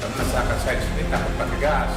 Dan masyarakat saya di sini takut pakai gas.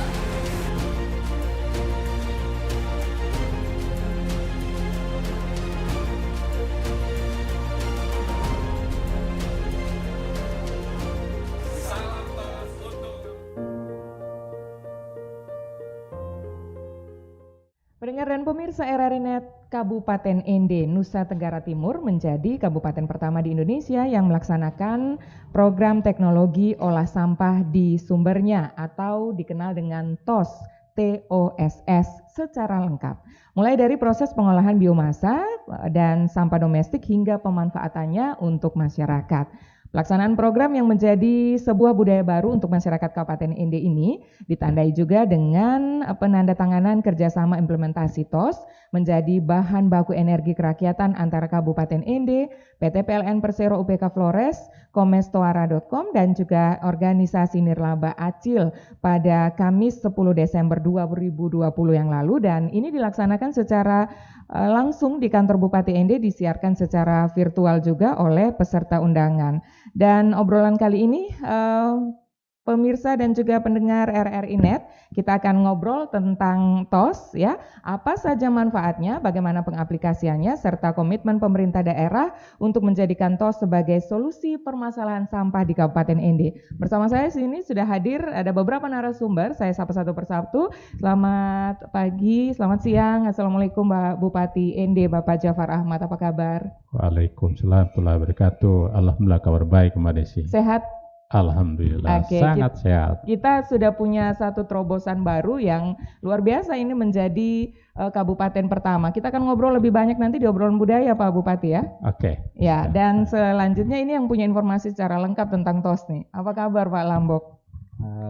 Pendengar dan pemirsa RRI.net, Kabupaten Ende, Nusa Tenggara Timur menjadi kabupaten pertama di Indonesia yang melaksanakan program teknologi olah sampah di sumbernya atau dikenal dengan TOS, TOSS secara lengkap. Mulai dari proses pengolahan biomasa dan sampah domestik hingga pemanfaatannya untuk masyarakat. Pelaksanaan program yang menjadi sebuah budaya baru untuk masyarakat Kabupaten Ende ini ditandai juga dengan penandatanganan kerjasama implementasi TOS menjadi bahan baku energi kerakyatan antara Kabupaten Ende, PT PLN Persero UPK Flores, Komestoara.com dan juga organisasi Nirlaba Acil pada Kamis 10 Desember 2020 yang lalu, dan ini dilaksanakan secara langsung di kantor Bupati Ende, disiarkan secara virtual juga oleh peserta undangan. Dan obrolan kali ini pemirsa dan juga pendengar RRI.net, kita akan ngobrol tentang TOS ya, apa saja manfaatnya, bagaimana pengaplikasiannya, serta komitmen pemerintah daerah untuk menjadikan TOS sebagai solusi permasalahan sampah di Kabupaten Ende. Bersama saya sini sudah hadir ada beberapa narasumber, saya sapa satu persatu. Selamat pagi, selamat siang, Assalamualaikum Mbak Bupati Ende, Bapak Jafar Ahmad, apa kabar? Waalaikumsalam warahmatullahi wabarakatuh. Alhamdulillah kabar baik Mbak Desi. Sehat? Alhamdulillah sangat sehat. Kita sudah punya satu terobosan baru yang luar biasa, ini menjadi kabupaten pertama. Kita akan ngobrol lebih banyak nanti di obrolan budaya Pak Bupati ya. Oke. Ya, dan selanjutnya ini yang punya informasi secara lengkap tentang TOS nih. Apa kabar Pak Lambok?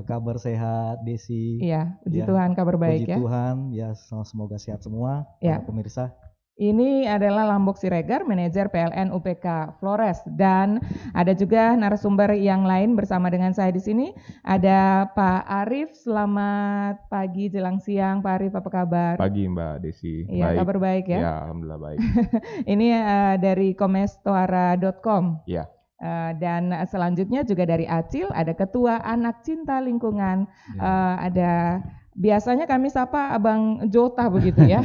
Kabar sehat Desi. Iya, puji Ya, Tuhan kabar baik puji ya. Tuhan ya, semoga sehat semua Ya. para pemirsa. Ini adalah Lambok Siregar, manajer PLN UPK Flores, dan ada juga narasumber yang lain bersama dengan saya di sini. Ada Pak Arif. Selamat pagi jelang siang, Pak Arif, apa kabar? Pagi Mbak Desi. Iya, Baik. kabar baik ya. Ya, alhamdulillah baik. Ini dari Komestoara.com. Ya. Dan selanjutnya juga dari Acil, ada Ketua Anak Cinta Lingkungan, ada biasanya kami sapa Abang Jota begitu ya.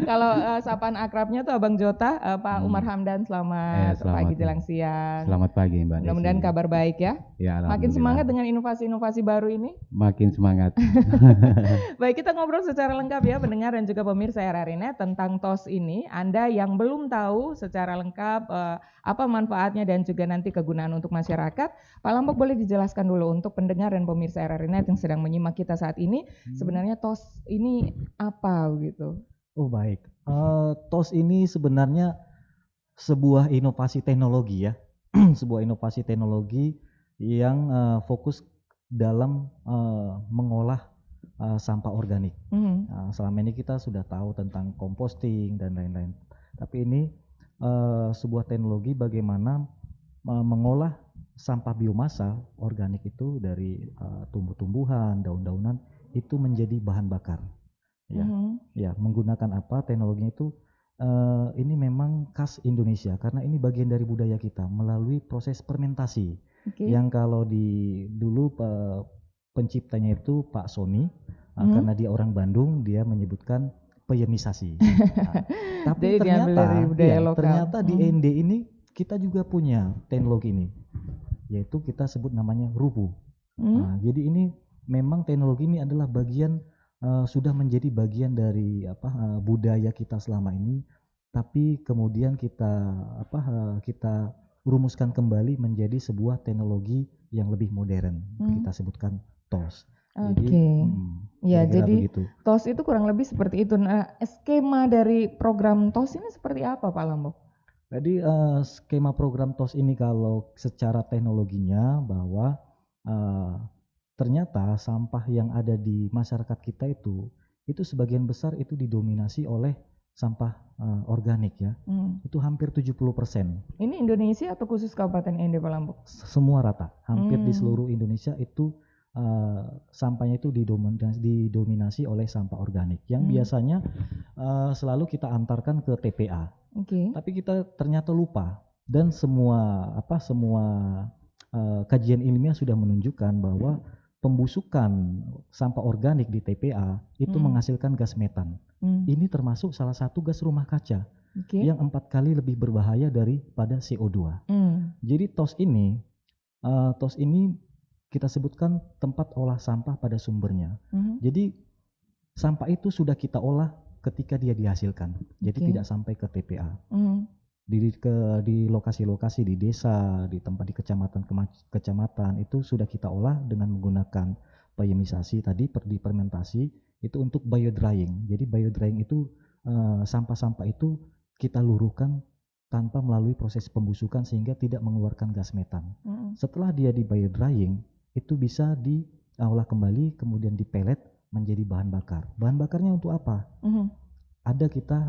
Kalau sapaan akrabnya tuh Abang Jota, Pak Umar Hamdan, selamat pagi jelang siang. Selamat pagi Mbak Desi. Mudah-mudahan kabar baik ya. Ya, Makin semangat dengan inovasi-inovasi baru ini. Makin semangat. Baik, kita ngobrol secara lengkap ya pendengar dan juga pemirsa RRI.net tentang TOS ini. Anda yang belum tahu secara lengkap apa manfaatnya dan juga nanti kegunaan untuk masyarakat, Pak Lambok boleh dijelaskan dulu untuk pendengar dan pemirsa RRI.net yang sedang menyimak kita saat ini, sebenarnya TOS ini apa gitu? Oh baik, TOS ini sebenarnya sebuah inovasi teknologi ya, sebuah inovasi teknologi yang fokus dalam mengolah sampah organik. Selama ini kita sudah tahu tentang composting dan lain-lain, tapi ini sebuah teknologi bagaimana mengolah sampah biomasa organik itu dari tumbuh-tumbuhan, daun-daunan itu menjadi bahan bakar. Ya, ya menggunakan apa teknologinya itu ini memang khas Indonesia karena ini bagian dari budaya kita melalui proses fermentasi. Yang kalau dulu penciptanya itu Pak Sony, karena dia orang Bandung, dia menyebutkan peyemisasi. Tapi ternyata di Ende ini kita juga punya teknologi ini, yaitu kita sebut namanya rubu. Jadi ini memang teknologi ini adalah bagian sudah menjadi bagian dari budaya kita selama ini, tapi kemudian kita rumuskan kembali menjadi sebuah teknologi yang lebih modern. Kita sebutkan TOS. Jadi begitu. TOS itu kurang lebih seperti itu. Nah, skema dari program TOS ini seperti apa Pak Lambok? Jadi skema program TOS ini kalau secara teknologinya bahwa ternyata sampah yang ada di masyarakat kita itu sebagian besar itu didominasi oleh sampah organik ya. Itu hampir 70%. Ini Indonesia atau khusus Kabupaten Ende Pak Lambok? Semua rata, hampir di seluruh Indonesia itu sampahnya itu didominasi oleh sampah organik yang biasanya selalu kita antarkan ke TPA. Tapi kita ternyata lupa, dan semua kajian ilmiah sudah menunjukkan bahwa pembusukan sampah organik di TPA itu menghasilkan gas metan. Ini termasuk salah satu gas rumah kaca yang 4 kali lebih berbahaya daripada CO2. Jadi TOS ini kita sebutkan tempat olah sampah pada sumbernya. Jadi sampah itu sudah kita olah ketika dia dihasilkan. Jadi tidak sampai ke TPA. Di lokasi-lokasi di desa, di tempat di kecamatan itu sudah kita olah dengan menggunakan biomisasi tadi, difermentasi itu untuk biodrying. Jadi biodrying itu sampah-sampah itu kita luruhkan tanpa melalui proses pembusukan sehingga tidak mengeluarkan gas metan. Setelah dia di biodrying itu bisa diolah kembali kemudian dipelet menjadi bahan bakar. Bahan bakarnya untuk apa? Ada kita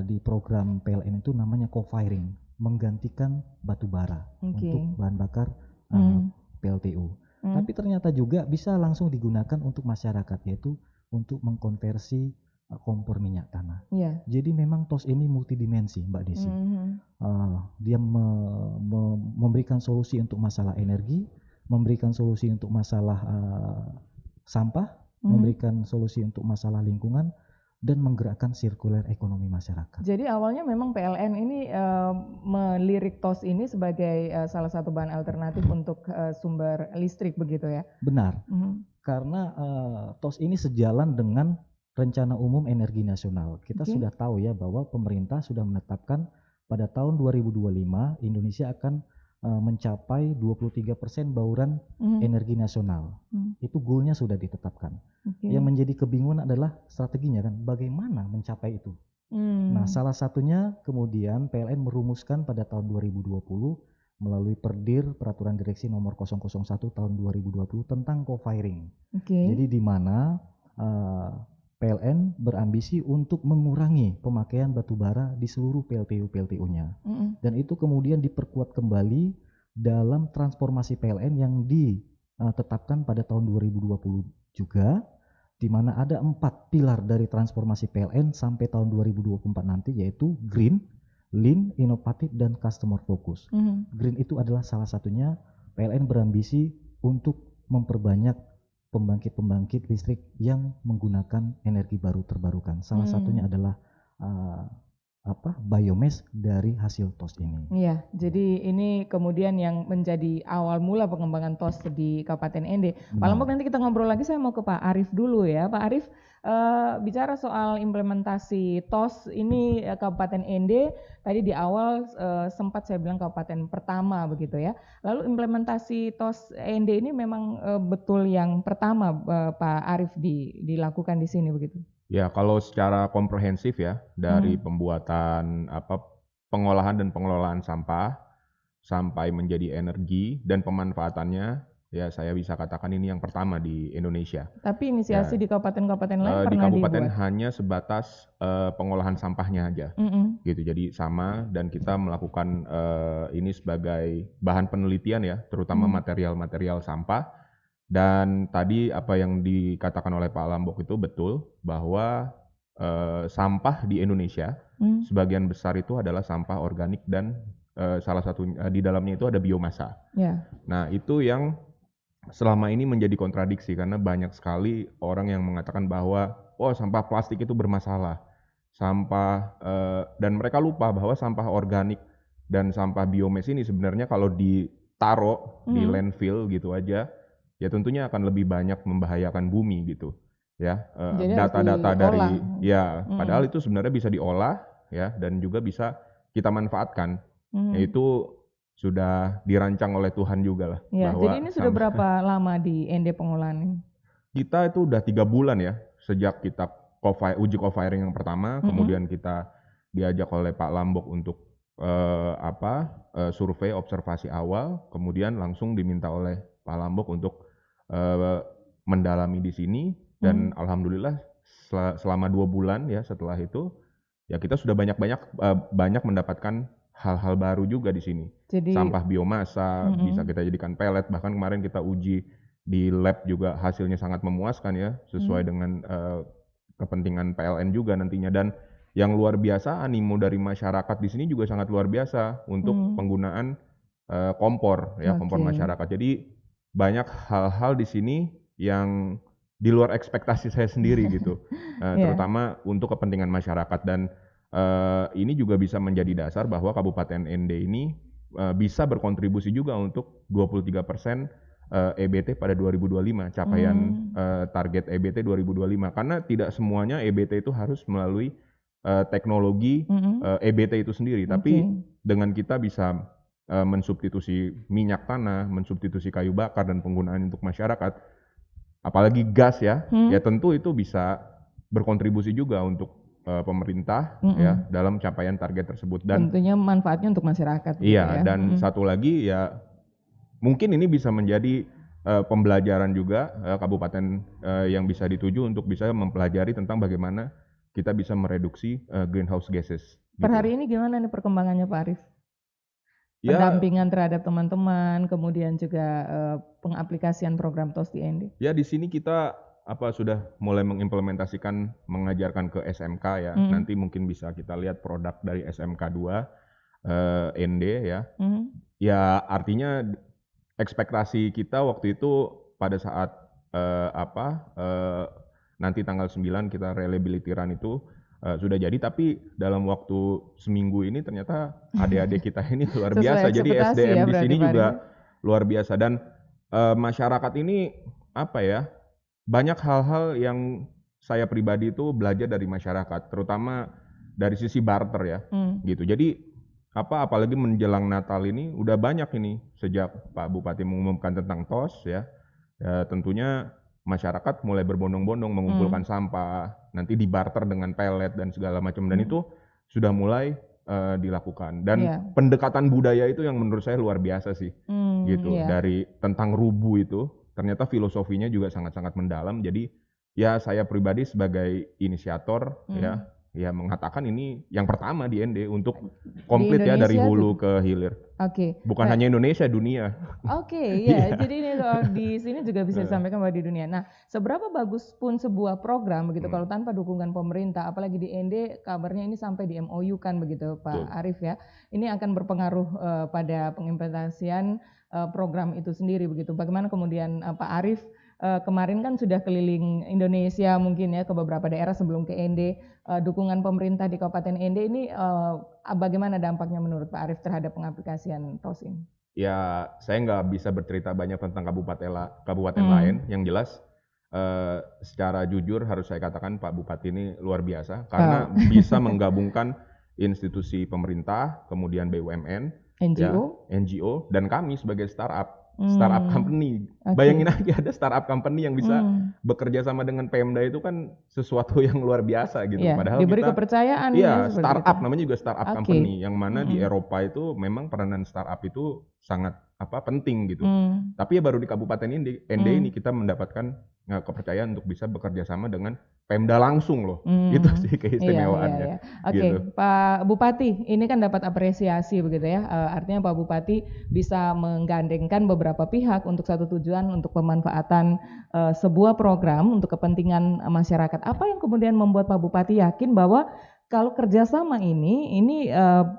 di program PLN itu namanya co-firing, menggantikan batu bara untuk bahan bakar PLTU. Tapi ternyata juga bisa langsung digunakan untuk masyarakat, yaitu untuk mengkonversi kompor minyak tanah. Jadi memang TOS ini multidimensi, Mbak Desi. Dia memberikan solusi untuk masalah energi, memberikan solusi untuk masalah sampah, memberikan solusi untuk masalah lingkungan, dan menggerakkan sirkuler ekonomi masyarakat. Jadi awalnya memang PLN ini melirik TOS ini sebagai salah satu bahan alternatif untuk sumber listrik begitu ya? Benar, karena TOS ini sejalan dengan Rencana Umum Energi Nasional. Kita sudah tahu ya bahwa pemerintah sudah menetapkan pada tahun 2025 Indonesia akan mencapai 23% bauran energi nasional. Itu goalnya sudah ditetapkan. Yang menjadi kebingungan adalah strateginya kan, bagaimana mencapai itu. Nah, salah satunya kemudian PLN merumuskan pada tahun 2020 melalui Peraturan Direksi Nomor 001 tahun 2020 tentang co-firing. Jadi di mana PLN berambisi untuk mengurangi pemakaian batu bara di seluruh PLTU-PLTU-nya. Dan itu kemudian diperkuat kembali dalam transformasi PLN yang ditetapkan pada tahun 2020 juga, di mana ada 4 pilar dari transformasi PLN sampai tahun 2024 nanti, yaitu Green, Lean, Inovatif, dan Customer Focus. Green itu adalah salah satunya. PLN berambisi untuk memperbanyak pembangkit listrik yang menggunakan energi baru terbarukan. Salah satunya adalah biomass dari hasil TOS ini. Iya, jadi ini kemudian yang menjadi awal mula pengembangan TOS di Kabupaten ND. Pak Lombok, nanti kita ngobrol lagi, saya mau ke Pak Arief dulu ya. Pak Arief, bicara soal implementasi TOS ini Kabupaten ND, tadi di awal sempat saya bilang kabupaten pertama begitu ya. Lalu implementasi TOS ND ini memang betul yang pertama Pak Arief dilakukan di sini begitu? Ya, kalau secara komprehensif ya, dari pembuatan pengolahan dan pengelolaan sampah sampai menjadi energi dan pemanfaatannya, ya saya bisa katakan ini yang pertama di Indonesia. Tapi inisiasi di kabupaten-kabupaten lain di pernah kabupaten dibuat? hanya sebatas pengolahan sampahnya aja, gitu. Jadi sama, dan kita melakukan ini sebagai bahan penelitian ya, terutama material-material sampah. Dan tadi apa yang dikatakan oleh Pak Lambok itu betul, bahwa sampah di Indonesia sebagian besar itu adalah sampah organik, dan salah satu di dalamnya itu ada biomasa. Nah, itu yang selama ini menjadi kontradiksi, karena banyak sekali orang yang mengatakan bahwa sampah plastik itu bermasalah, dan mereka lupa bahwa sampah organik dan sampah biomass ini sebenarnya kalau ditaruh di landfill gitu aja, ya tentunya akan lebih banyak membahayakan bumi gitu ya. Data-data dari padahal itu sebenarnya bisa diolah ya, dan juga bisa kita manfaatkan. Itu sudah dirancang oleh Tuhan juga lah. Ya, jadi ini sudah berapa lama di ND pengolahan ini? Kita itu udah 3 bulan ya, sejak kita uji co-firing yang pertama, kemudian kita diajak oleh Pak Lambok untuk survei observasi awal, kemudian langsung diminta oleh Pak Lambok untuk mendalami di sini, dan alhamdulillah selama 2 bulan ya setelah itu ya kita sudah banyak mendapatkan hal-hal baru juga di sini. Jadi, sampah biomasa bisa kita jadikan pelet, bahkan kemarin kita uji di lab juga hasilnya sangat memuaskan ya, sesuai dengan kepentingan PLN juga nantinya. Dan yang luar biasa, animo dari masyarakat di sini juga sangat luar biasa untuk penggunaan kompor ya, kompor masyarakat. Jadi banyak hal-hal di sini yang di luar ekspektasi saya sendiri gitu, terutama untuk kepentingan masyarakat, dan ini juga bisa menjadi dasar bahwa Kabupaten ND ini bisa berkontribusi juga untuk 23% EBT pada 2025, capaian target EBT 2025, karena tidak semuanya EBT itu harus melalui teknologi EBT itu sendiri, tapi dengan kita bisa mensubstitusi minyak tanah, mensubstitusi kayu bakar dan penggunaan untuk masyarakat, apalagi gas ya, ya tentu itu bisa berkontribusi juga untuk pemerintah ya dalam capaian target tersebut, dan tentunya manfaatnya untuk masyarakat. Iya, dan satu lagi ya mungkin ini bisa menjadi pembelajaran juga kabupaten yang bisa dituju untuk bisa mempelajari tentang bagaimana kita bisa mereduksi greenhouse gases. Per hari ini gimana nih perkembangannya Pak Arief? Ya, pendampingan terhadap teman-teman, kemudian juga pengaplikasian program TOS di ND. Ya di sini kita sudah mulai mengimplementasikan, mengajarkan ke SMK ya. Nanti mungkin bisa kita lihat produk dari SMK 2 ND ya. Ya artinya ekspektasi kita waktu itu pada saat nanti tanggal 9 kita reliability run itu sudah jadi, tapi dalam waktu seminggu ini ternyata adik-adik kita ini luar biasa. Jadi SDM ya, di sini juga luar biasa, dan masyarakat ini banyak hal-hal yang saya pribadi itu belajar dari masyarakat, terutama dari sisi barter ya, gitu. Jadi apalagi menjelang Natal ini udah banyak ini sejak Pak Bupati mengumumkan tentang TOS ya, tentunya masyarakat mulai berbondong-bondong mengumpulkan sampah, nanti dibarter dengan pelet dan segala macam, dan itu sudah mulai dilakukan. Dan pendekatan budaya itu yang menurut saya luar biasa sih, gitu. Dari tentang rubu itu, ternyata filosofinya juga sangat-sangat mendalam. Jadi ya saya pribadi sebagai inisiator ya mengatakan ini yang pertama di ND untuk komplit ya dari hulu ke hilir. Bukan hanya Indonesia, dunia. Jadi ini di sini juga bisa disampaikan bahwa di dunia. Nah, seberapa bagus pun sebuah program begitu kalau tanpa dukungan pemerintah, apalagi di ND kabarnya ini sampai di MOU kan begitu Pak Arief ya. Ini akan berpengaruh pada pengimplementasian program itu sendiri begitu. Bagaimana kemudian Pak Arief kemarin kan sudah keliling Indonesia mungkin ya ke beberapa daerah sebelum ke ND, dukungan pemerintah di Kabupaten ND ini bagaimana dampaknya menurut Pak Arief terhadap pengaplikasian TOS ini? Ya saya nggak bisa bercerita banyak tentang kabupaten lain, yang jelas secara jujur harus saya katakan Pak Bupati ini luar biasa karena bisa menggabungkan institusi pemerintah, kemudian BUMN, NGO, dan kami sebagai startup company. Bayangin aja ada startup company yang bisa bekerja sama dengan Pemda, itu kan sesuatu yang luar biasa gitu. Padahal diberi kepercayaan. Startup namanya juga startup company, yang mana di Eropa itu memang peranan startup itu sangat penting gitu. Tapi ya baru di Kabupaten ND ini kita mendapatkan kepercayaan untuk bisa bekerja sama dengan Pemda langsung loh. Itu sih keistimewaannya. Gitu. Pak Bupati, ini kan dapat apresiasi begitu ya. Artinya Pak Bupati bisa menggandengkan beberapa pihak untuk satu tujuan, untuk pemanfaatan sebuah program untuk kepentingan masyarakat. Apa yang kemudian membuat Pak Bupati yakin bahwa kalau kerjasama ini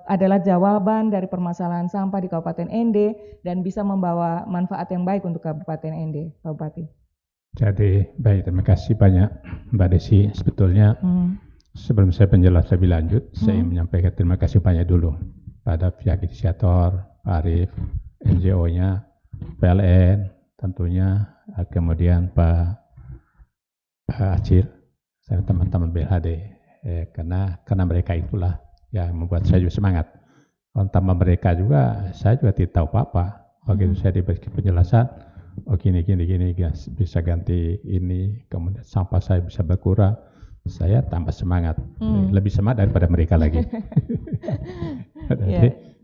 adalah jawaban dari permasalahan sampah di Kabupaten ND dan bisa membawa manfaat yang baik untuk Kabupaten ND, Pak Bupati? Jadi baik, terima kasih banyak Mbak Desi. Sebetulnya sebelum saya penjelasan lebih lanjut, saya menyampaikan terima kasih banyak dulu pada pihak inisiator, Pak Arief, NGO-nya, PLN, tentunya, kemudian Pak Acil, saya teman-teman BHD. Karena mereka itulah yang membuat saya juga semangat. Tanpa mereka juga saya juga tidak tahu apa-apa. Begitu saya diberi penjelasan, gini, bisa ganti ini, kemudian sampah saya bisa berkurang, saya tambah semangat, lebih semangat daripada mereka lagi.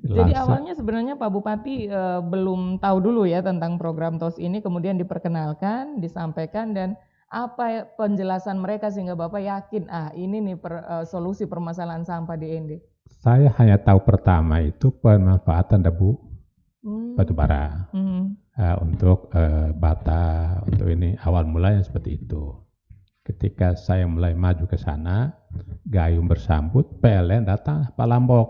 Jadi awalnya sebenarnya Pak Bupati belum tahu dulu ya tentang program TOS ini, kemudian diperkenalkan, disampaikan, dan apa penjelasan mereka sehingga Bapak yakin ini nih solusi permasalahan sampah di ND? Saya hanya tahu pertama itu pemanfaatan debu batu bara untuk bata, untuk ini awal mulanya seperti itu. Ketika saya mulai maju ke sana, Gayung bersambut, PLN datang, Pak Lambok,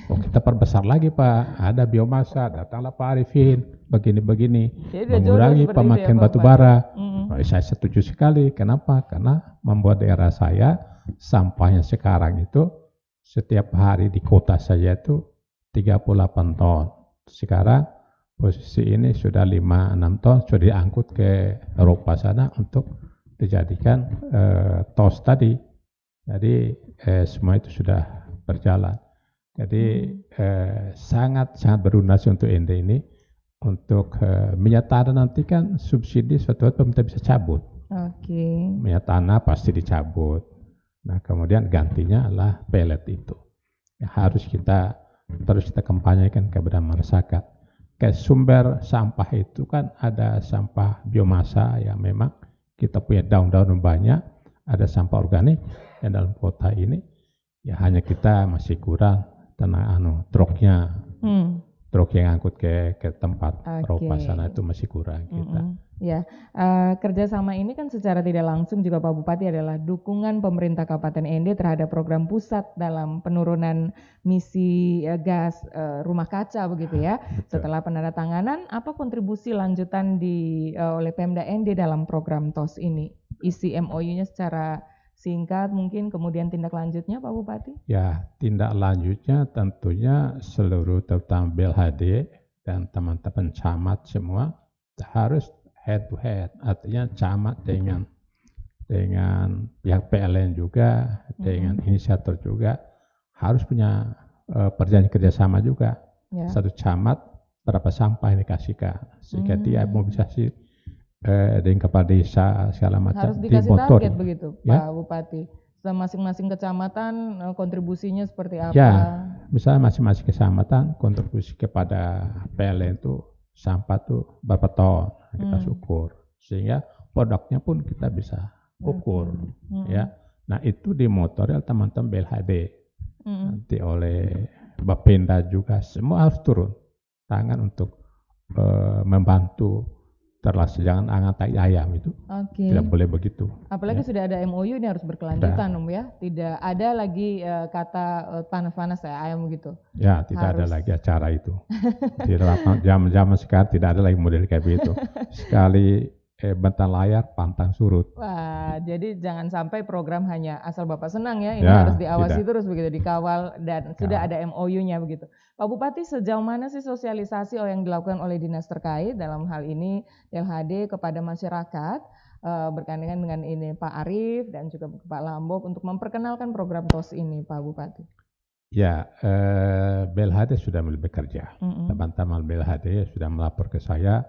Oh, kita perbesar lagi Pak, ada biomasa, datanglah Pak Arifin, begini-begini, mengurangi pemakaian batu bara. Saya setuju sekali. Kenapa? Karena membuat daerah saya sampahnya sekarang itu setiap hari di kota saya itu 38 ton. Sekarang posisi ini sudah 5-6 ton, sudah diangkut ke Eropa sana untuk dijadikan tos tadi. Jadi semua itu sudah berjalan. Jadi sangat berdonasi untuk ente ini untuk minyak tanah nanti kan subsidi suatu waktu pemerintah bisa cabut. Minyak tanah pasti dicabut. Nah kemudian gantinya adalah pelet itu. Harus kita terus kita kampanyekan kepada masyarakat. Kayak sumber sampah itu kan ada sampah biomasa yang memang kita punya daun-daun banyak, ada sampah organik yang dalam kota ini ya hanya kita masih kurang truknya, truk yang angkut ke tempat Eropa sana itu masih kurang kita. Ya, kerjasama ini kan secara tidak langsung juga Pak Bupati adalah dukungan pemerintah Kabupaten Ende terhadap program pusat dalam penurunan misi gas rumah kaca begitu ya. Betul. Setelah penandatanganan, apa kontribusi lanjutan oleh Pemda Ende dalam program TOS ini? Isi MOU-nya secara singkat mungkin, kemudian tindak lanjutnya Pak Bupati? Ya, tindak lanjutnya tentunya seluruh terutama BLHD dan teman-teman camat semua harus head to head, artinya camat dengan pihak PLN juga, dengan inisiator juga harus punya perjanjian kerjasama juga. Ya. Satu camat berapa sampah yang dikasihkan, sehingga dia mobilisasi dengan kepala desa segala macam. Harus dikasih target begitu ya? Pak Bupati. Masing-masing kecamatan kontribusinya seperti apa? Ya, misalnya masing-masing kecamatan kontribusi kepada PLN itu sampah tuh berapa ton kita ukur, sehingga produknya pun kita bisa ukur. Ya, nah itu dimotori teman-teman BLHD, nanti oleh Bapenda juga, semua harus turun tangan untuk membantu. Terus jangan angan tai ayam itu, tidak boleh begitu. Apalagi sudah ada MOU, ini harus berkelanjutan ya. Tidak ada lagi kata panas-panas ayam gitu. Ya, tidak ada lagi acara itu. Di zaman sekarang tidak ada lagi model kayak begitu. Sekali bentar layar pantang surut. Wah, jadi jangan sampai program hanya asal Bapak senang ya, ini harus diawasi terus begitu, dikawal dan sudah ada MOU-nya begitu. Pak Bupati, sejauh mana sih sosialisasi yang dilakukan oleh dinas terkait dalam hal ini LHD kepada masyarakat berkaitan dengan ini Pak Arif dan juga Pak Lambok untuk memperkenalkan program TOS ini Pak Bupati? Ya, BLHD sudah mulai bekerja. Teman-teman BLHD sudah melapor ke saya.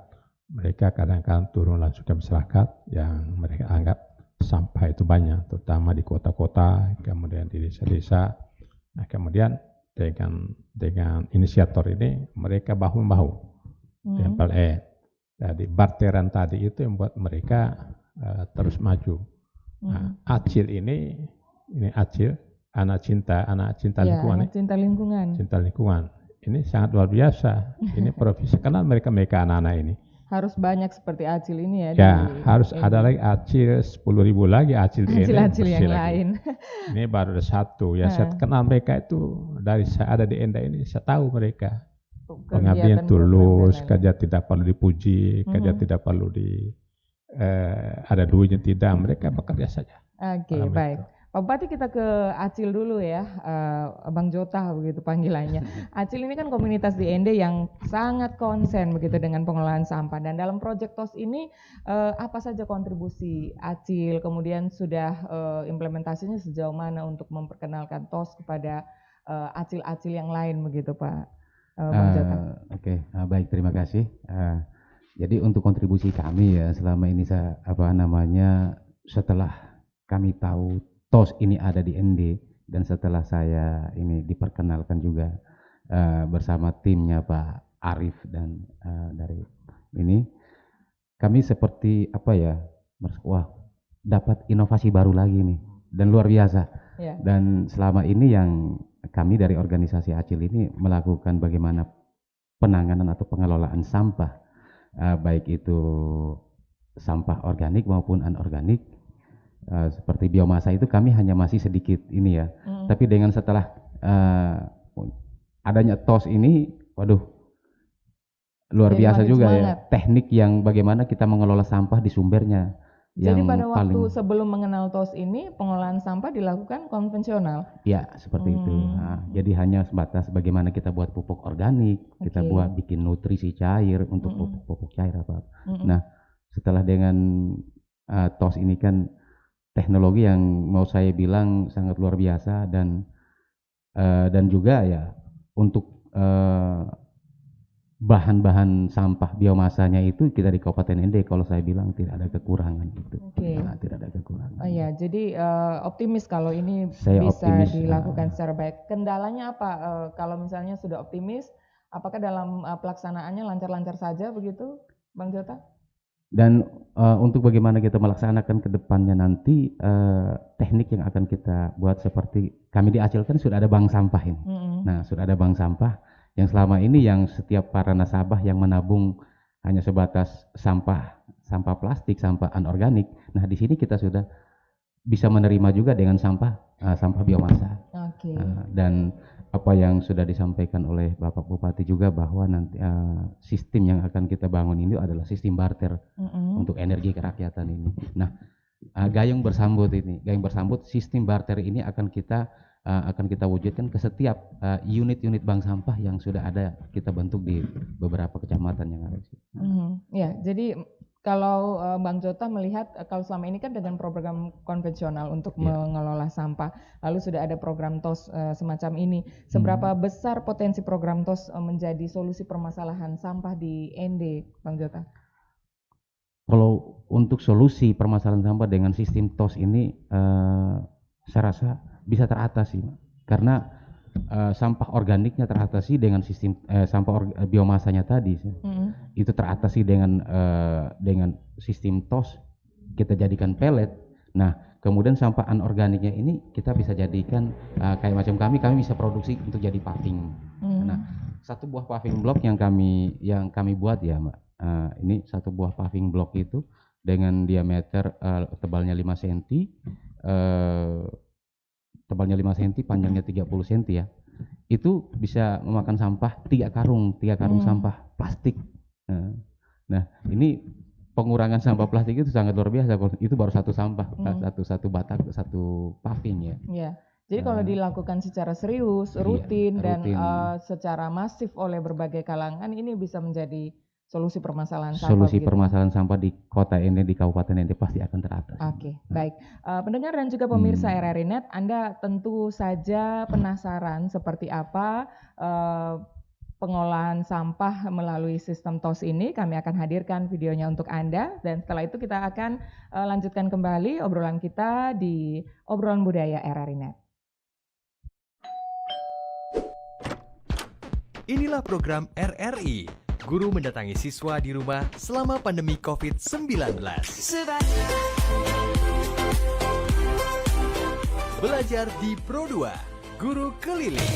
Mereka kadang-kadang turun langsung ke masyarakat yang mereka anggap sampah itu banyak, terutama di kota-kota, kemudian di desa-desa. Nah, kemudian dengan inisiator ini mereka bahu-bahu dengan PLN. Jadi barteran tadi itu yang membuat mereka terus maju. Nah, Acil ini Acil, anak cinta lingkungan. Anak cinta lingkungan. Cinta lingkungan. Ini sangat luar biasa. Ini profesi, karena mereka anak-anak ini. Harus banyak seperti Acil ini ya. Ya, harus ada lagi Acil 10.000 lagi Acil yang lain. Ini baru ada satu. Ya, saya kenal mereka itu dari saya ada di Enda ini, saya tahu mereka. Pengabdian tulus, kerja tidak perlu dipuji, kerja tidak perlu ada duitnya tidak, mereka bekerja saja. Oke, baik. Pak Bupati, kita ke Acil dulu ya, Bang Jota begitu panggilannya. Acil ini kan komunitas di Ende yang sangat konsen begitu dengan pengelolaan sampah, dan dalam proyek TOS ini apa saja kontribusi Acil, kemudian sudah implementasinya sejauh mana untuk memperkenalkan TOS kepada Acil-Acil yang lain begitu Pak Bang Jota? Oke, baik, terima kasih. Jadi untuk kontribusi kami ya selama ini setelah kami tahu TOS ini ada di ND, dan setelah saya ini diperkenalkan juga bersama timnya Pak Arif dan dari ini, kami seperti wah, dapat inovasi baru lagi nih dan luar biasa. Yeah. Dan selama ini yang kami dari organisasi Acil ini melakukan bagaimana penanganan atau pengelolaan sampah, baik itu sampah organik maupun anorganik. Seperti biomasa itu kami hanya masih sedikit ini ya, tapi dengan setelah adanya TOS ini, waduh, luar Jadi biasa makin juga semangat. ya. Teknik yang bagaimana kita mengelola sampah di sumbernya. Jadi Yang pada waktu paling, sebelum mengenal TOS ini, pengolahan sampah dilakukan konvensional. ya seperti itu. Nah, jadi hanya sebatas bagaimana kita buat pupuk organik, kita Oke. buat bikin nutrisi cair untuk pupuk cair apa. Nah, setelah dengan TOS ini kan teknologi yang mau saya bilang sangat luar biasa, dan juga ya untuk bahan-bahan sampah biomasanya itu kita di Kabupaten ND kalau saya bilang tidak ada kekurangan gitu. Oke. Nah, tidak ada kekurangan. Oh ya, jadi optimis kalau ini Saya bisa optimis, dilakukan secara baik. Kendalanya apa? Kalau misalnya sudah optimis, apakah dalam pelaksanaannya lancar-lancar saja begitu, Bang Jota? Dan untuk bagaimana kita melaksanakan ke depannya nanti, teknik yang akan kita buat seperti kami di Acil kan sudah ada bank sampah ini. Nah, sudah ada bank sampah yang selama ini yang setiap para nasabah yang menabung hanya sebatas sampah plastik, sampah anorganik. Nah, di sini kita sudah bisa menerima juga dengan sampah biomasa. Oke. Dan apa yang sudah disampaikan oleh Bapak Bupati juga bahwa nanti sistem yang akan kita bangun ini adalah sistem barter untuk energi kerakyatan ini. Nah, gayung bersambut sistem barter ini akan kita wujudkan ke setiap unit-unit bank sampah yang sudah ada kita bentuk di beberapa kecamatan yang ada di sini. Ya, jadi kalau Bang Jota melihat kalau selama ini kan dengan program konvensional untuk mengelola sampah, lalu sudah ada program TOS semacam ini. Seberapa besar potensi program TOS menjadi solusi permasalahan sampah di ND, Bang Jota? Kalau untuk solusi permasalahan sampah dengan sistem TOS ini, saya rasa bisa teratasi, karena sampah organiknya teratasi dengan sistem sampah biomasanya tadi, itu teratasi dengan sistem TOS, kita jadikan pellet. Nah, kemudian sampah anorganiknya ini kita bisa jadikan kayak macam kami bisa produksi untuk jadi paving. Nah, satu buah paving block yang kami buat ya, Mbak. Ini satu buah paving block itu dengan diameter tebalnya 5 cm, tebalnya 5 cm, panjangnya 30 cm ya. Itu bisa memakan sampah 3 karung sampah plastik. Nah, ini pengurangan sampah plastik itu sangat luar biasa. Itu baru satu sampah, satu batak, satu paving ya. Iya. Jadi kalau dilakukan secara serius, rutin, dan secara masif oleh berbagai kalangan, ini bisa menjadi solusi permasalahan sampah. Solusi permasalahan sampah di kota ini, di Kabupaten ND pasti akan teratasi. Oke, baik. Pendengar dan juga pemirsa RRI Net, Anda tentu saja penasaran seperti apa pengolahan sampah melalui sistem TOS ini. Kami akan hadirkan videonya untuk Anda, dan setelah itu kita akan lanjutkan kembali obrolan kita di Obrolan Budaya RRI Net. Inilah program RRI. Guru mendatangi siswa di rumah selama pandemi COVID-19. Belajar di Pro 2, Guru Keliling.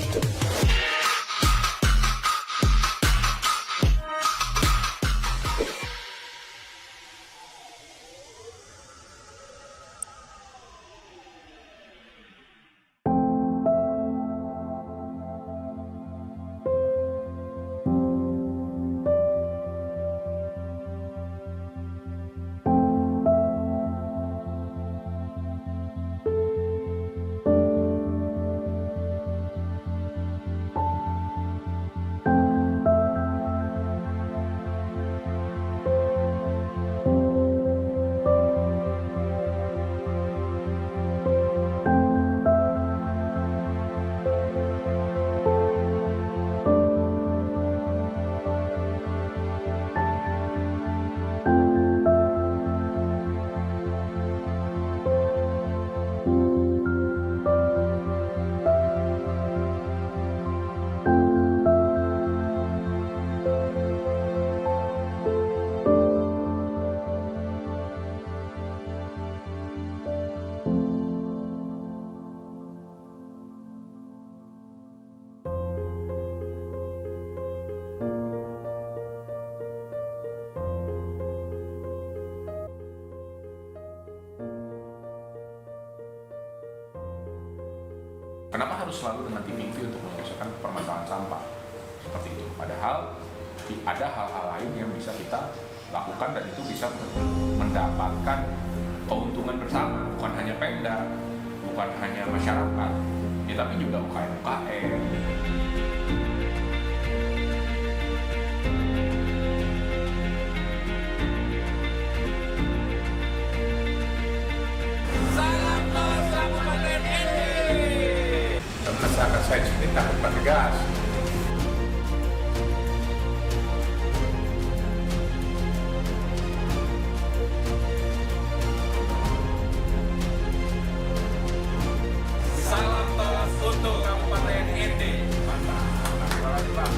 harus selalu dengan TPV untuk menyelesaikan permasalahan sampah seperti itu. Padahal ada hal-hal lain yang bisa kita lakukan dan itu bisa mendapatkan keuntungan bersama, bukan hanya Pemda, bukan hanya masyarakat, ya, tapi juga UKM-UKM. Masyarakat saya sendiri takut bergegas. Salam tos untuk Kabupaten ND. Mantap. Terima kasih, Pak.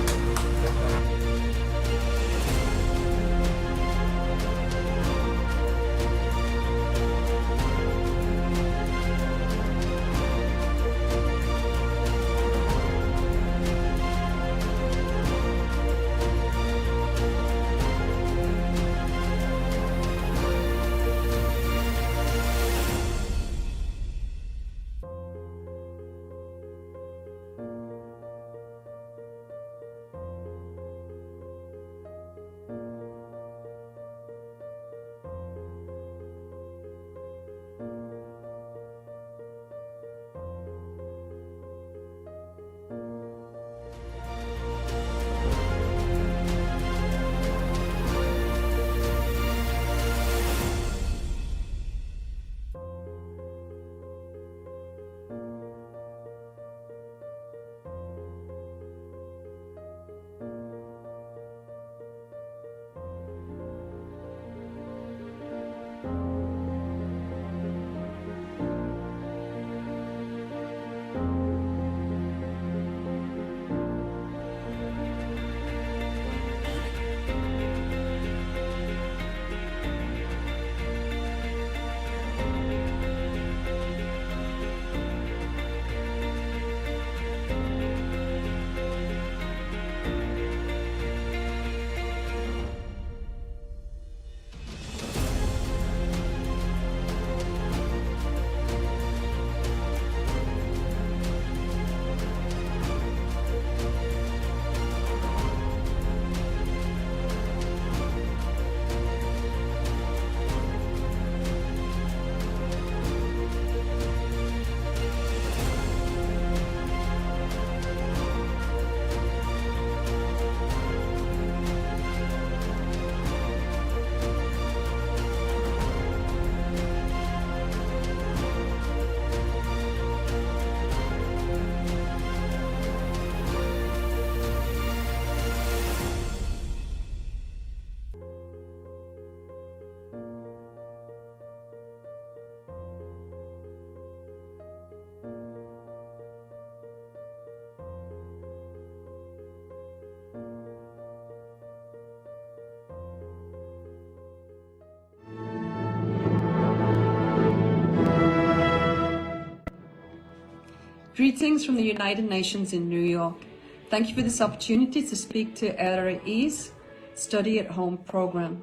Greetings from the United Nations in New York. Thank you for this opportunity to speak to RRE's Study at Home program.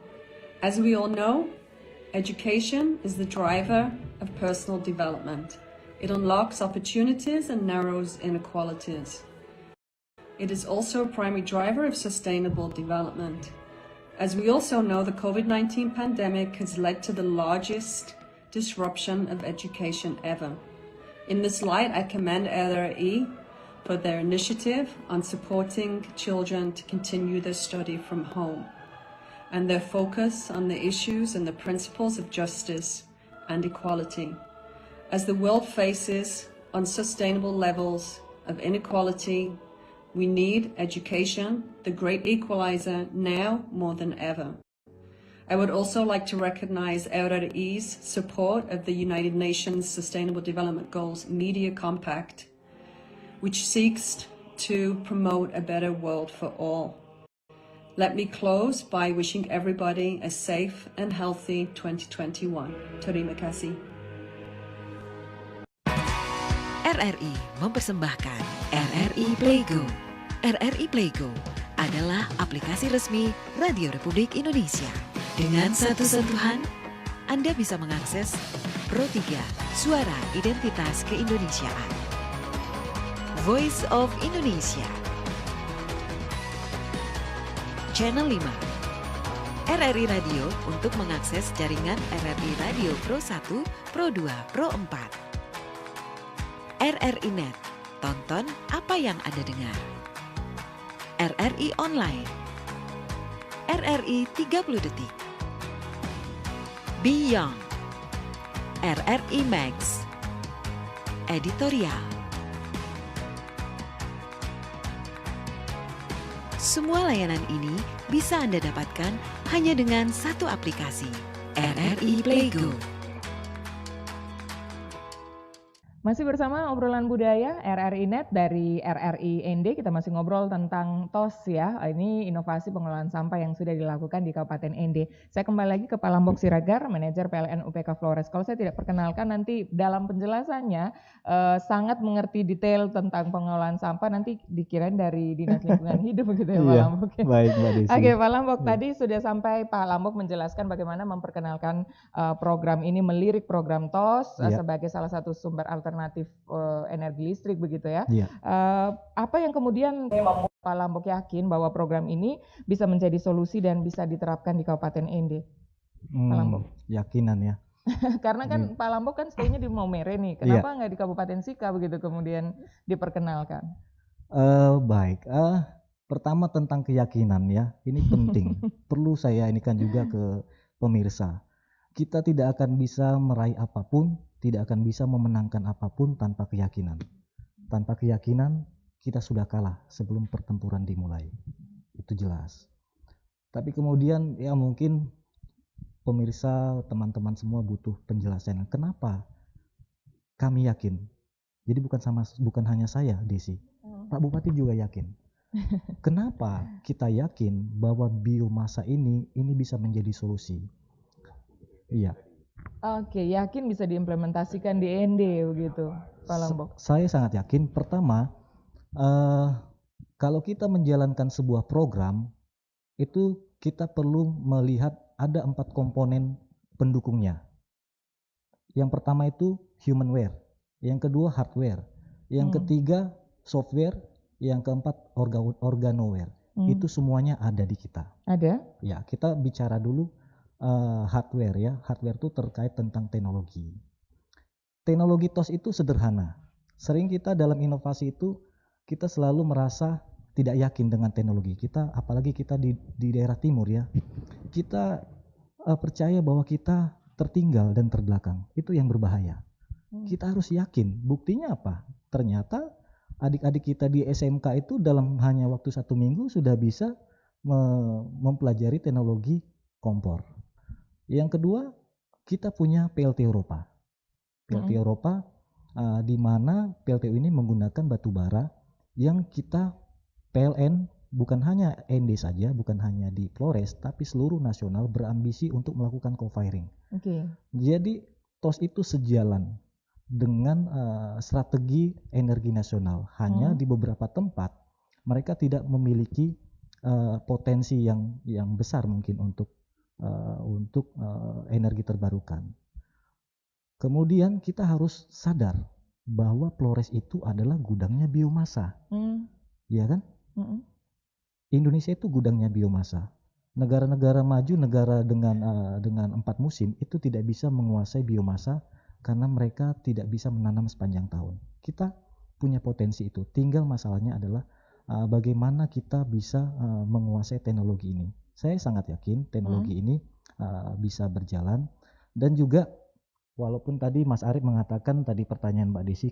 As we all know, education is the driver of personal development. It unlocks opportunities and narrows inequalities. It is also a primary driver of sustainable development. As we also know, the COVID-19 pandemic has led to the largest disruption of education ever. In this light, I commend RRE for their initiative on supporting children to continue their study from home and their focus on the issues and the principles of justice and equality. As the world faces unsustainable levels of inequality, we need education, the great equalizer, now more than ever. I would also like to recognize RRE's support of the United Nations Sustainable Development Goals Media Compact, which seeks to promote a better world for all. Let me close by wishing everybody a safe and healthy 2021. Terima kasih. RRI mempersembahkan RRI Playgo. RRI Playgo adalah aplikasi resmi Radio Republik Indonesia. Dengan satu sentuhan, Anda bisa mengakses Pro 3 Suara Identitas Keindonesiaan. Voice of Indonesia. Channel 5 RRI Radio untuk mengakses jaringan RRI Radio Pro 1, Pro 2, Pro 4. RRI Net, tonton apa yang Anda dengar. RRI Online, RRI 30 Detik, Beyond, RRI Max, Editorial. Semua layanan ini bisa Anda dapatkan hanya dengan satu aplikasi, RRI Playgo. Masih bersama obrolan budaya RRI Net dari RRI ND, kita masih ngobrol tentang TOS ya. Ini inovasi pengelolaan sampah yang sudah dilakukan di Kabupaten ND. Saya kembali lagi ke Pak Lambok Siregar, manajer PLN UPK Flores. Kalau saya tidak perkenalkan nanti dalam penjelasannya sangat mengerti detail tentang pengelolaan sampah, nanti dikirain dari Dinas Lingkungan Hidup begitu ya Pak Lambok. Baik Mbak Desi. Oke Pak Lambok, tadi sudah sampai Pak Lambok menjelaskan bagaimana memperkenalkan program ini, melirik program TOS sebagai salah satu sumber alternatif energi listrik begitu ya. Apa yang kemudian membuat Pak Lambok yakin bahwa program ini bisa menjadi solusi dan bisa diterapkan di Kabupaten ND? Pak Lambok. Yakinan ya. Karena kan Pak Lambok kan stay-nya di Maumere nih. Kenapa nggak di Kabupaten Sika begitu kemudian diperkenalkan? Baik. Pertama tentang keyakinan ya. Ini penting. Perlu saya ini kan juga ke pemirsa. Kita tidak akan bisa meraih apapun, tidak akan bisa memenangkan apapun tanpa keyakinan. Tanpa keyakinan, kita sudah kalah sebelum pertempuran dimulai. Itu jelas. Tapi kemudian ya mungkin pemirsa, teman-teman semua butuh penjelasan. Kenapa kami yakin? Jadi bukan hanya saya, Desi. Pak Bupati juga yakin. Kenapa kita yakin bahwa biomasa ini bisa menjadi solusi? Iya. Oke, yakin bisa diimplementasikan di ND begitu, Pak Lambok. Saya sangat yakin. Pertama, kalau kita menjalankan sebuah program, itu kita perlu melihat ada 4 komponen pendukungnya. Yang pertama itu humanware, yang kedua hardware, yang ketiga software, yang keempat organoware. Itu semuanya ada di kita. Ada? Ya, kita bicara dulu hardware ya. Hardware itu terkait tentang teknologi. Teknologi TOS itu sederhana. Sering kita dalam inovasi itu kita selalu merasa tidak yakin dengan teknologi kita, apalagi kita di daerah timur ya. Kita percaya bahwa kita tertinggal dan terbelakang. Itu yang berbahaya. Kita harus yakin. Buktinya apa? Ternyata adik-adik kita di SMK itu dalam hanya waktu 1 minggu sudah bisa mempelajari teknologi kompor. Yang kedua, kita punya PLT Eropa. PLT Eropa di mana PLTU ini menggunakan batu bara yang kita PLN bukan hanya ND saja, bukan hanya di Flores, tapi seluruh nasional berambisi untuk melakukan co-firing. Jadi TOS itu sejalan dengan strategi energi nasional. Hanya di beberapa tempat mereka tidak memiliki potensi yang besar mungkin untuk energi terbarukan. Kemudian kita harus sadar bahwa Flores itu adalah gudangnya biomasa, ya kan? Indonesia itu gudangnya biomasa. Negara-negara maju, negara dengan 4 musim itu tidak bisa menguasai biomasa karena mereka tidak bisa menanam sepanjang tahun. Kita punya potensi itu. Tinggal masalahnya adalah bagaimana kita bisa menguasai teknologi ini. Saya sangat yakin teknologi ini bisa berjalan. Dan juga walaupun tadi Mas Arief mengatakan tadi pertanyaan Mbak Desi,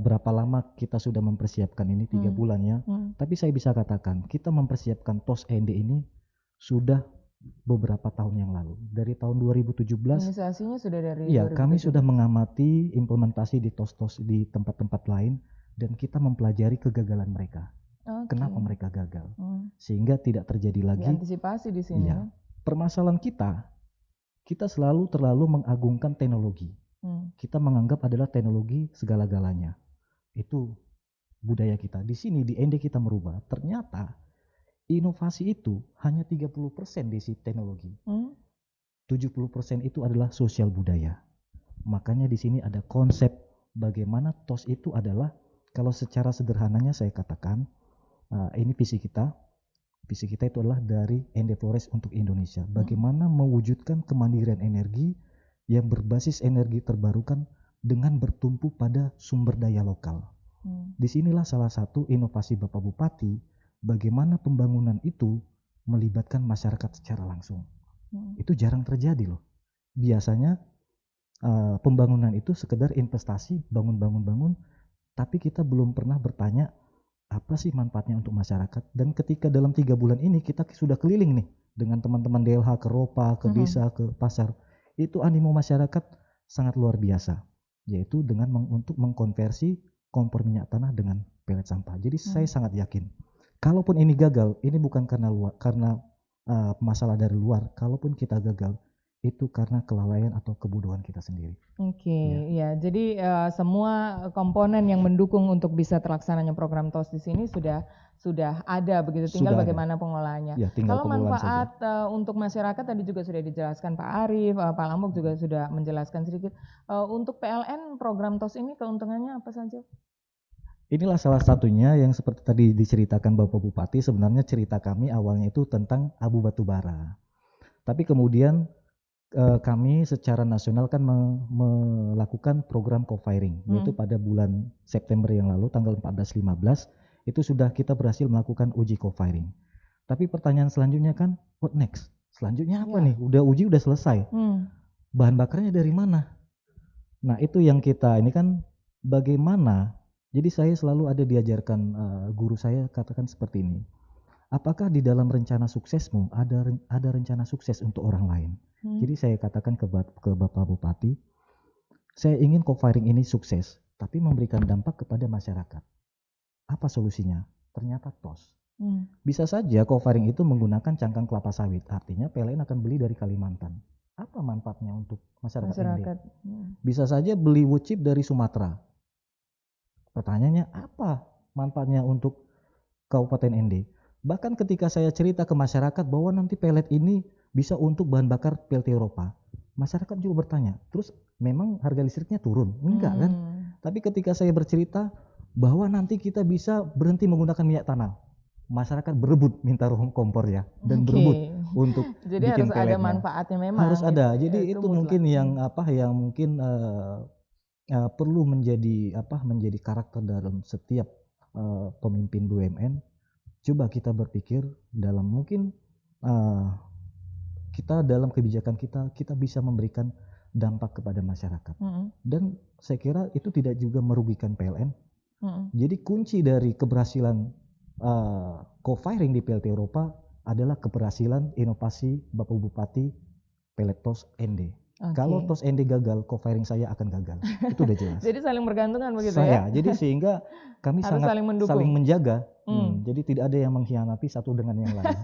berapa lama kita sudah mempersiapkan ini 3 bulan ya. Tapi saya bisa katakan kita mempersiapkan TOS ND ini sudah beberapa tahun yang lalu. Dari tahun 2017. Inisiasinya sudah dari Iya, 2017. kami sudah mengamati implementasi di TOS-TOS di tempat-tempat lain dan kita mempelajari kegagalan mereka. Kenapa mereka gagal? Sehingga tidak terjadi lagi. Diantisipasi di sini. Iya. Permasalahan kita selalu terlalu mengagungkan teknologi. Kita menganggap adalah teknologi segala-galanya. Itu budaya kita. Di sini di ND kita merubah. Ternyata inovasi itu hanya 30% di teknologi. 70% itu adalah sosial budaya. Makanya di sini ada konsep bagaimana TOS itu adalah Kalau secara sederhananya saya katakan, ini visi kita. Visi kita itu adalah dari ND Flores untuk Indonesia. Bagaimana mewujudkan kemandirian energi yang berbasis energi terbarukan dengan bertumpu pada sumber daya lokal. Disinilah salah satu inovasi Bapak Bupati, bagaimana pembangunan itu melibatkan masyarakat secara langsung. Itu jarang terjadi loh. Biasanya pembangunan itu sekedar investasi, bangun, tapi kita belum pernah bertanya apa sih manfaatnya untuk masyarakat. Dan ketika dalam 3 bulan ini kita sudah keliling nih dengan teman-teman DLH ke Ropa, ke desa, ke pasar, itu animo masyarakat sangat luar biasa, yaitu dengan untuk mengkonversi kompor minyak tanah dengan pelet sampah. Jadi saya sangat yakin, kalaupun ini gagal, ini bukan karena masalah dari luar. Kalaupun kita gagal, itu karena kelalaian atau kebodohan kita sendiri. Ya. Jadi semua komponen yang mendukung untuk bisa terlaksananya program TOS di sini sudah ada begitu. Tinggal bagaimana pengolahannya. Ya, kalau manfaat untuk masyarakat tadi juga sudah dijelaskan Pak Arief, Pak Lambok juga sudah menjelaskan sedikit. Untuk PLN program TOS ini keuntungannya apa saja? Inilah salah satunya yang seperti tadi diceritakan Bapak Bupati. Sebenarnya cerita kami awalnya itu tentang abu batubara. Tapi kemudian kami secara nasional kan melakukan program co-firing, yaitu pada bulan September yang lalu, tanggal 14-15, itu sudah kita berhasil melakukan uji co-firing. Tapi pertanyaan selanjutnya kan, what next? Selanjutnya apa nih? Udah selesai. Bahan bakarnya dari mana? Nah itu yang kita, ini kan bagaimana, jadi saya selalu ada diajarkan guru saya katakan seperti ini. Apakah di dalam rencana suksesmu ada rencana sukses untuk orang lain? Jadi saya katakan ke Bapak Bupati, saya ingin co-firing ini sukses, tapi memberikan dampak kepada masyarakat. Apa solusinya? Ternyata TOS. Bisa saja co-firing itu menggunakan cangkang kelapa sawit, artinya PLN akan beli dari Kalimantan. Apa manfaatnya untuk masyarakat? Bisa saja beli wood chip dari Sumatera. Pertanyaannya apa manfaatnya untuk Kabupaten ND? Bahkan ketika saya cerita ke masyarakat bahwa nanti pelet ini bisa untuk bahan bakar PLT Eropa, masyarakat juga bertanya, terus memang harga listriknya turun? Enggak kan? Tapi ketika saya bercerita bahwa nanti kita bisa berhenti menggunakan minyak tanah, masyarakat berebut minta kompor ya, dan berebut untuk jadi bikin harus ada peletnya. manfaatnya memang. Harus ada. Jadi itu mungkin yang mungkin perlu menjadi karakter dalam setiap pemimpin BUMN. Coba kita berpikir dalam mungkin kita dalam kebijakan kita bisa memberikan dampak kepada masyarakat. Dan saya kira itu tidak juga merugikan PLN. Jadi kunci dari keberhasilan co-firing di PLT Eropa adalah keberhasilan inovasi Bapak Bupati pelet TOS ND. Kalau TOS ND gagal, co-firing saya akan gagal. Itu udah jelas. Jadi saling bergantungan begitu ya? Jadi sehingga kami harus sangat saling menjaga. Jadi tidak ada yang mengkhianati satu dengan yang lain.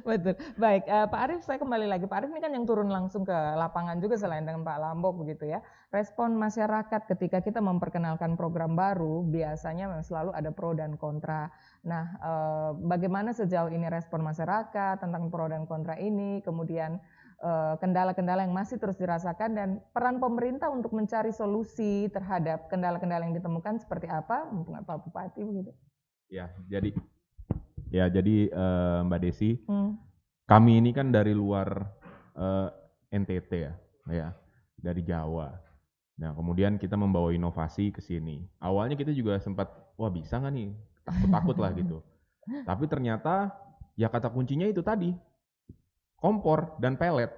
Betul. Baik, Pak Arief, saya kembali lagi. Pak Arief ini kan yang turun langsung ke lapangan juga selain dengan Pak Lambok begitu ya. Respon masyarakat ketika kita memperkenalkan program baru biasanya memang selalu ada pro dan kontra. Nah, bagaimana sejauh ini respon masyarakat tentang pro dan kontra ini, kemudian kendala-kendala yang masih terus dirasakan dan peran pemerintah untuk mencari solusi terhadap kendala-kendala yang ditemukan seperti apa? Mumpung Pak Bupati begitu. Ya, jadi Mbak Desi, kami ini kan dari luar NTT ya, dari Jawa. Nah, kemudian kita membawa inovasi ke sini. Awalnya kita juga sempat, wah bisa nggak nih, takut lah gitu. Tapi ternyata ya kata kuncinya itu tadi, kompor dan pelet.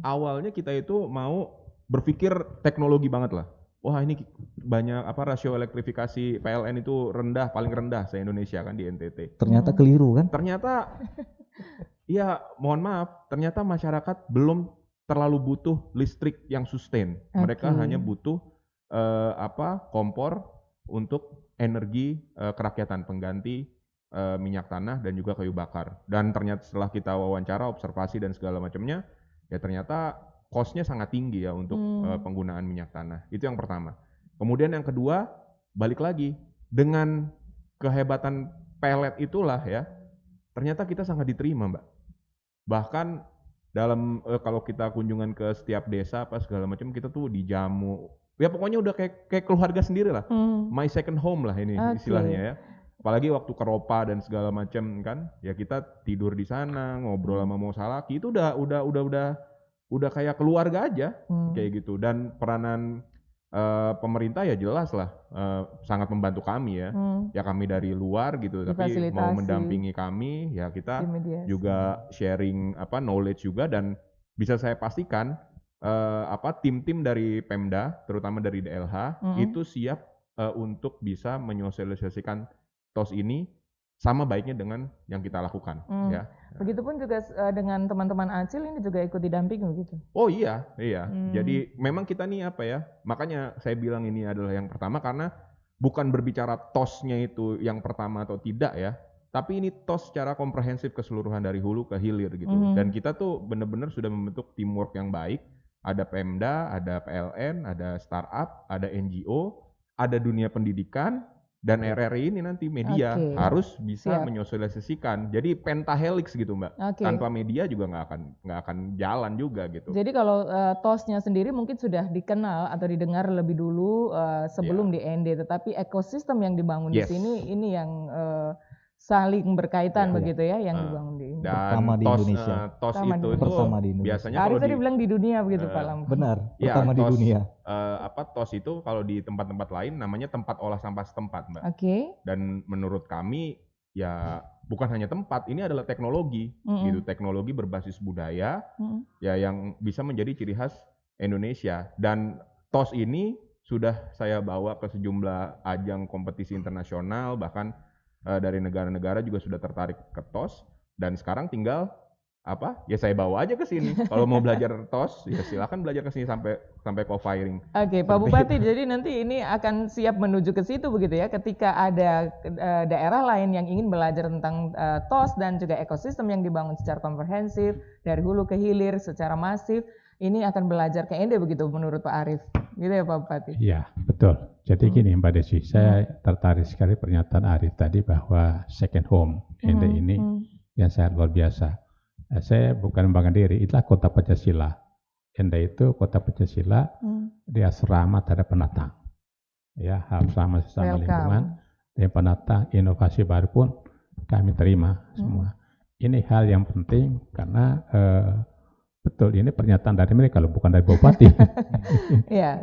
Awalnya kita itu mau berpikir teknologi banget lah. Wah ini banyak rasio elektrifikasi PLN itu rendah, paling rendah se-Indonesia kan di NTT. Ternyata keliru kan? Ternyata ya mohon maaf, ternyata masyarakat belum terlalu butuh listrik yang sustain. Mereka hanya butuh kompor untuk energi kerakyatan pengganti minyak tanah dan juga kayu bakar. Dan ternyata setelah kita wawancara, observasi dan segala macamnya, ya ternyata cost-nya sangat tinggi ya untuk penggunaan minyak tanah. Itu yang pertama. Kemudian yang kedua, balik lagi dengan kehebatan pelet itulah ya, ternyata kita sangat diterima, Mbak. Bahkan dalam kalau kita kunjungan ke setiap desa apa segala macam, kita tuh dijamu. ya pokoknya udah kayak keluarga sendiri lah. My second home lah ini istilahnya ya. Apalagi waktu ke Ropa dan segala macam kan, ya kita tidur di sana, ngobrol sama Mosalaki itu udah kayak keluarga aja kayak gitu. Dan peranan pemerintah ya jelas lah sangat membantu kami ya. Ya kami dari luar gitu, tapi mau mendampingi kami ya kita juga sharing knowledge juga. Dan bisa saya pastikan tim-tim dari Pemda, terutama dari DLH itu siap untuk bisa menyosialisasikan TOS ini sama baiknya dengan yang kita lakukan ya. Begitupun juga dengan teman-teman ACIL ini juga ikut didampingi begitu. Oh iya. Jadi memang kita nih makanya saya bilang ini adalah yang pertama karena bukan berbicara TOS-nya itu yang pertama atau tidak ya, tapi ini TOS secara komprehensif keseluruhan dari hulu ke hilir gitu. Dan kita tuh benar-benar sudah membentuk teamwork yang baik. Ada Pemda, ada PLN, ada startup, ada NGO, ada dunia pendidikan. Dan RRI ini nanti media harus bisa menyosialisasikan. Jadi pentahelix gitu Mbak. Tanpa media juga nggak akan jalan juga gitu. Jadi kalau TOS-nya sendiri mungkin sudah dikenal atau didengar lebih dulu sebelum di ND, tetapi ekosistem yang dibangun di sini ini yang saling berkaitan begitu ya yang dibangun di Indonesia. Pertama di Indonesia. TOS itu biasanya kalau tadi bilang di dunia begitu Pak Lam. Benar, pertama di dunia. TOS itu kalau di tempat-tempat lain namanya tempat olah sampah setempat Mbak. Dan menurut kami ya bukan hanya tempat, ini adalah teknologi gitu, teknologi berbasis budaya ya yang bisa menjadi ciri khas Indonesia. Dan TOS ini sudah saya bawa ke sejumlah ajang kompetisi internasional, bahkan dari negara-negara juga sudah tertarik ke TOS, dan sekarang tinggal ya saya bawa aja ke sini. Kalau mau belajar TOS ya silakan belajar ke sini sampai co-firing. Pak Bupati, jadi nanti ini akan siap menuju ke situ begitu ya, ketika ada daerah lain yang ingin belajar tentang TOS dan juga ekosistem yang dibangun secara komprehensif dari hulu ke hilir secara masif, ini akan belajar ke ND begitu menurut Pak Arief, gitu ya Pak Bupati? Iya, betul. Jadi gini Mbak Desi, saya tertarik sekali pernyataan Arief tadi bahwa second home ND ini yang sangat luar biasa. Saya bukan membanggakan diri, itulah kota Pancasila. ND itu kota Pancasila, dia asrama terhadap pendatang. Ya, asrama sesama lingkungan, dan pendatang, inovasi baru pun kami terima semua. Ini hal yang penting karena betul, ini pernyataan dari mereka loh, bukan dari Bupati.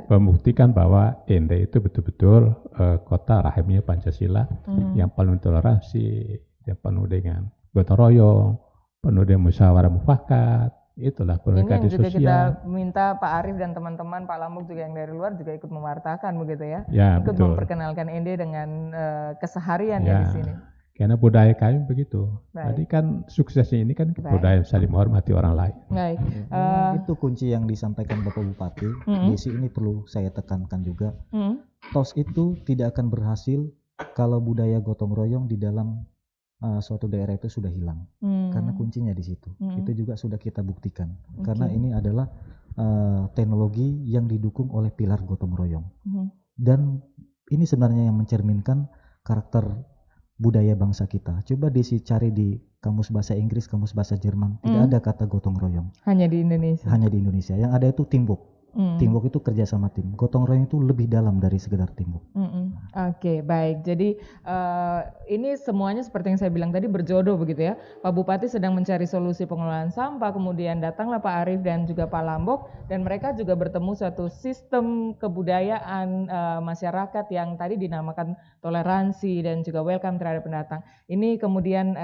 Membuktikan bahwa ND itu betul-betul kota rahimnya Pancasila yang penuh toleransi, yang penuh dengan gotong royong, penuh dengan musyawarah mufakat. Itulah komunikasi sosial. Ini juga kita minta Pak Arief dan teman-teman, Pak Lambuk juga yang dari luar juga ikut mewartakan begitu ya. Ikut betul. memperkenalkan ND dengan keseharian ya di sini. Karena budaya kami begitu. Tadi kan suksesnya ini kan budaya saling menghormati orang lain. Baik. Itu kunci yang disampaikan Bapak Bupati. Di sini perlu saya tekankan juga. TOS itu tidak akan berhasil kalau budaya gotong royong di dalam suatu daerah itu sudah hilang. Karena kuncinya di situ. Itu juga sudah kita buktikan. Karena ini adalah teknologi yang didukung oleh pilar gotong royong. Dan ini sebenarnya yang mencerminkan karakter budaya bangsa kita. Coba Desi cari di kamus bahasa Inggris, kamus bahasa Jerman, tidak ada kata gotong royong. Hanya di Indonesia. Hanya di Indonesia. Yang ada itu teamwork. Teamwork itu kerja sama tim. Gotong royong itu lebih dalam dari sekedar teamwork. Oke, baik. Jadi ini semuanya seperti yang saya bilang tadi berjodoh begitu ya. Pak Bupati sedang mencari solusi pengelolaan sampah, kemudian datanglah Pak Arief dan juga Pak Lambok, dan mereka juga bertemu suatu sistem kebudayaan masyarakat yang tadi dinamakan toleransi dan juga welcome terhadap pendatang. Ini kemudian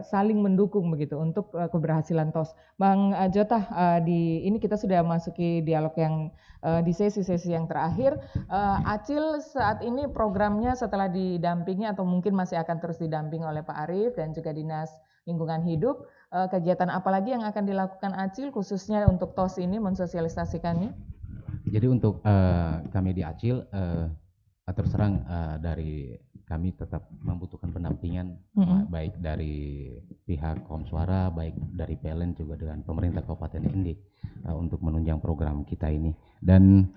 saling mendukung begitu untuk keberhasilan TOS. Bang Jotah, ini kita sudah masuki dialog yang di sesi-sesi yang terakhir. ACIL saat ini programnya setelah didampingi atau mungkin masih akan terus didampingi oleh Pak Arief dan juga Dinas Lingkungan Hidup, kegiatan apa lagi yang akan dilakukan ACIL khususnya untuk TOS ini mensosialisasikannya? Jadi untuk kami di ACIL terus terang dari kami tetap membutuhkan pendampingan baik dari pihak Komswara, baik dari PLN juga dengan pemerintah Kabupaten ND untuk menunjang program kita ini. Dan